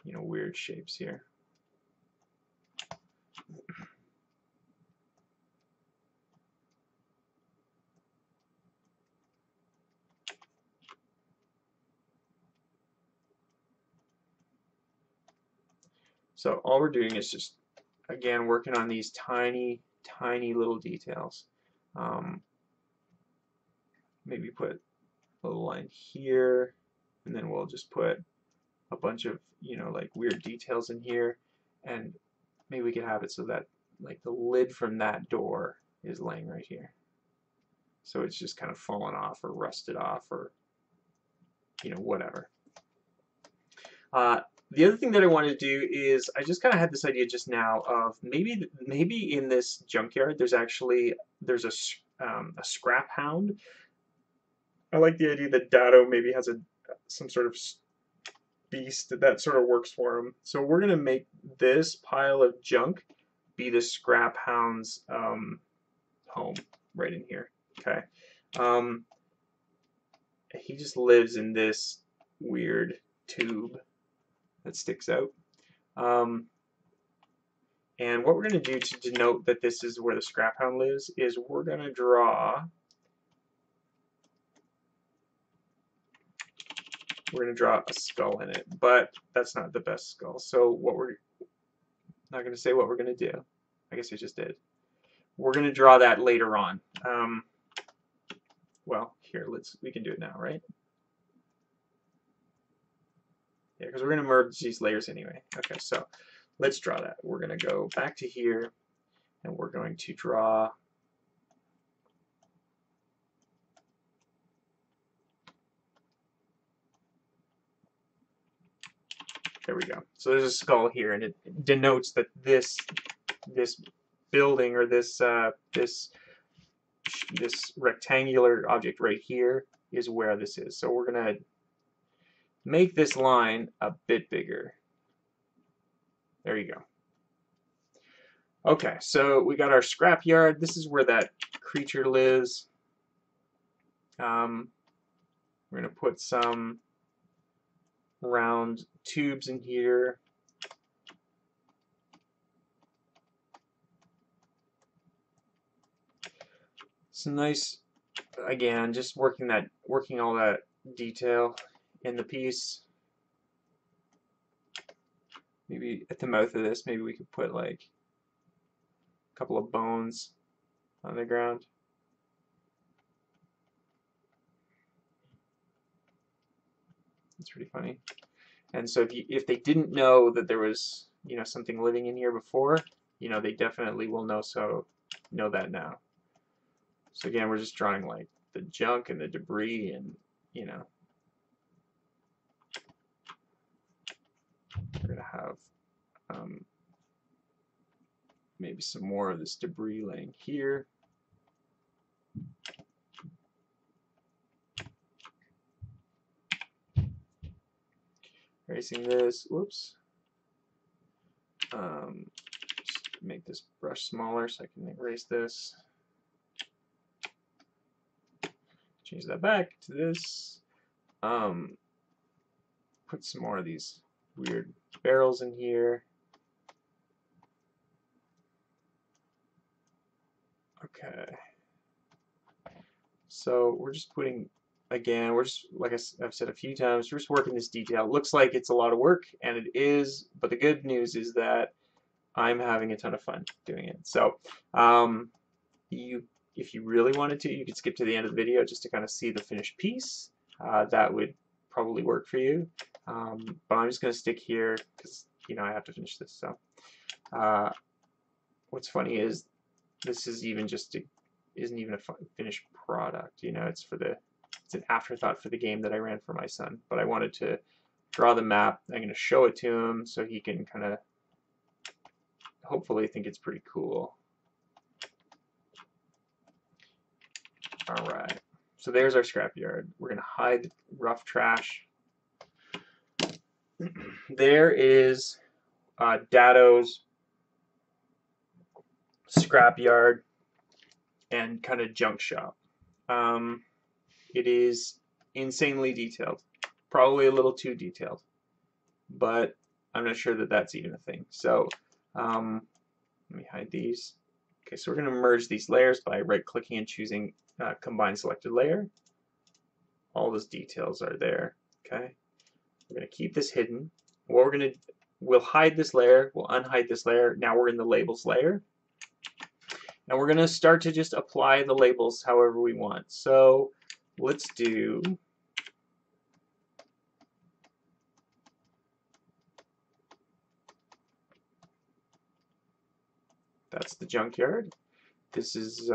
weird shapes here. So all we're doing is just, again, working on these tiny, tiny little details. Maybe put a little line here, and then we'll just put a bunch of, like weird details in here, and maybe we can have it so that like the lid from that door is laying right here. So it's just kind of fallen off or rusted off or, whatever. The other thing that I wanted to do is I just kind of had this idea just now of maybe in this junkyard there's a scrap hound. I like the idea that Datto maybe has some sort of beast that sort of works for him. So we're gonna make this pile of junk be the scrap hound's home right in here. Okay. He just lives in this weird tube that sticks out. And what we're going to do to denote that this is where the scrap hound lives is we're going to draw a skull in it, but that's not the best skull. So we're not going to say what we're going to do. I guess I just did. We're going to draw that later on. Well, here, we can do it now, right? Yeah, because we're going to merge these layers anyway. Okay, so let's draw that. We're going to go back to here, and we're going to draw there we go. So there's a skull here, and it denotes that this building or this rectangular object right here is where this is. So we're going to make this line a bit bigger. There you go. Okay, so we got our scrapyard. This is where that creature lives. We're going to put some round tubes in here. It's nice, again, just working all that detail in the piece. Maybe at the mouth of this, maybe we could put like a couple of bones on the ground. It's pretty funny. And so if they didn't know that there was something living in here before, they definitely will know that now. So again, we're just drawing like the junk and the debris and We're going to have maybe some more of this debris laying here. Erasing this, whoops. Just make this brush smaller so I can erase this. Change that back to this. Put some more of these weird barrels in here. Okay. So we're just putting, again, we're just, like I've said a few times, we're just working this detail. It looks like it's a lot of work, and it is, but the good news is that I'm having a ton of fun doing it. So if you really wanted to, you could skip to the end of the video just to kind of see the finished piece. That would probably work for you. But I'm just going to stick here because, you know, I have to finish this. So what's funny is this is even just isn't even a finished product. You know, it's an afterthought for the game that I ran for my son. But I wanted to draw the map. I'm going to show it to him so he can kind of hopefully think it's pretty cool. All right, so there's our scrapyard. We're going to hide rough trash. There is Datto's scrapyard and kind of junk shop. It is insanely detailed, probably a little too detailed, but I'm not sure that that's even a thing. So let me hide these. Okay, so we're going to merge these layers by right-clicking and choosing Combine Selected Layer. All those details are there. Okay, we're going to keep this hidden. What we're going to, we'll hide this layer, we'll unhide this layer. Now we're in the labels layer. And we're going to start to just apply the labels however we want. So let's do that's the junkyard. This is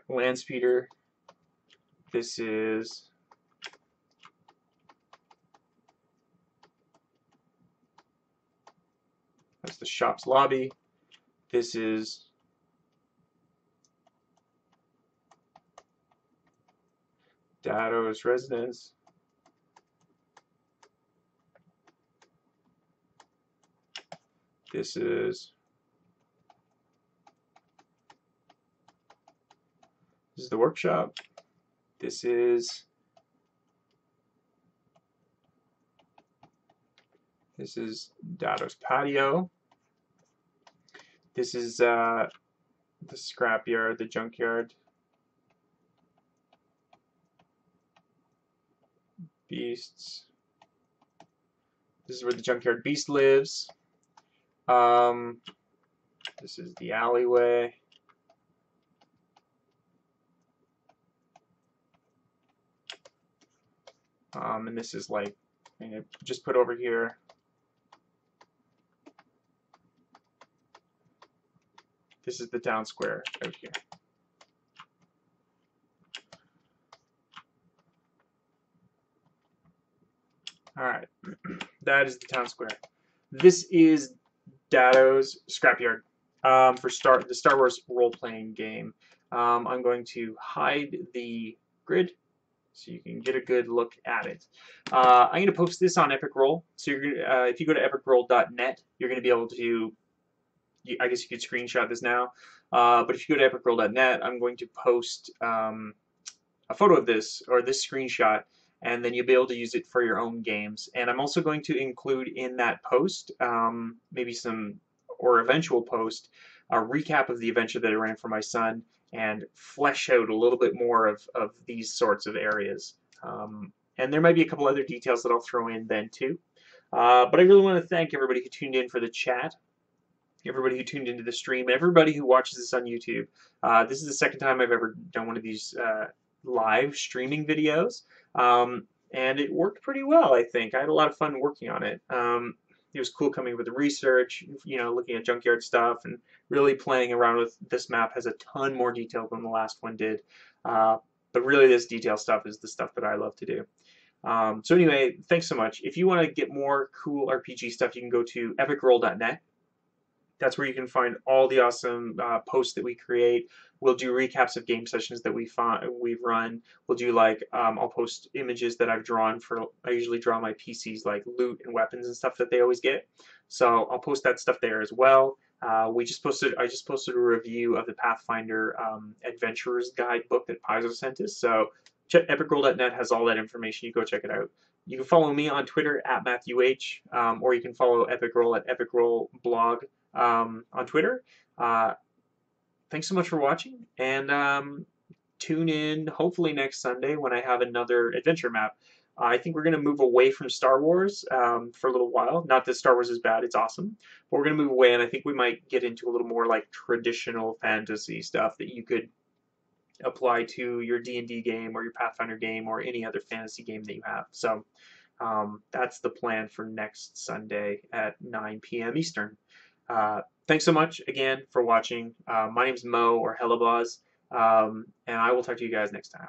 land speeder. This is that's the shop's lobby. This is Datto's residence. This is the workshop. This is Datto's patio. This is the scrapyard, the junkyard. Beasts. This is where the junkyard beast lives. This is the alleyway. And this is like, I'm gonna just put over here. This is the town square out here. All right, that is the town square. This is Datto's scrapyard for the Star Wars role-playing game. I'm going to hide the grid so you can get a good look at it. I'm going to post this on Epic Roll. So you're gonna, if you go to epicroll.net, you're going to be able to, I guess you could screenshot this now. But if you go to epicroll.net, I'm going to post a photo of this, or this screenshot, and then you'll be able to use it for your own games. And I'm also going to include in that post, maybe some, or eventual post, a recap of the adventure that I ran for my son, and flesh out a little bit more of these sorts of areas. And there might be a couple other details that I'll throw in then too. But I really want to thank everybody who tuned in for the chat, everybody who tuned into the stream, everybody who watches this on YouTube. This is the second time I've ever done one of these live streaming videos, and it worked pretty well, I think. I had a lot of fun working on it. it was cool coming up with the research, you know, looking at Junkyard stuff and really playing around with this map. Has a ton more detail than the last one did. But really, this detail stuff is the stuff that I love to do. So anyway, thanks so much. If you want to get more cool RPG stuff, you can go to epicroll.net. That's where you can find all the awesome posts that we create. We'll do recaps of game sessions that we've run. We'll do like I'll post images that I've drawn for. I usually draw my PCs like loot and weapons and stuff that they always get. So I'll post that stuff there as well. I just posted a review of the Pathfinder Adventurer's Guide book that Paizo sent us. So epicroll.net has all that information. You go check it out. You can follow me on Twitter at MatthewH, or you can follow Epicroll at epicrollblog on Twitter. Thanks so much for watching, and tune in hopefully next Sunday when I have another adventure map. I think we're going to move away from Star Wars for a little while. Not that Star Wars is bad, it's awesome. But we're going to move away, and I think we might get into a little more like traditional fantasy stuff that you could apply to your D&D game or your Pathfinder game or any other fantasy game that you have. So that's the plan for next Sunday at 9 p.m. Eastern. Thanks so much again for watching. My name's Mo or Hellabaz, and I will talk to you guys next time.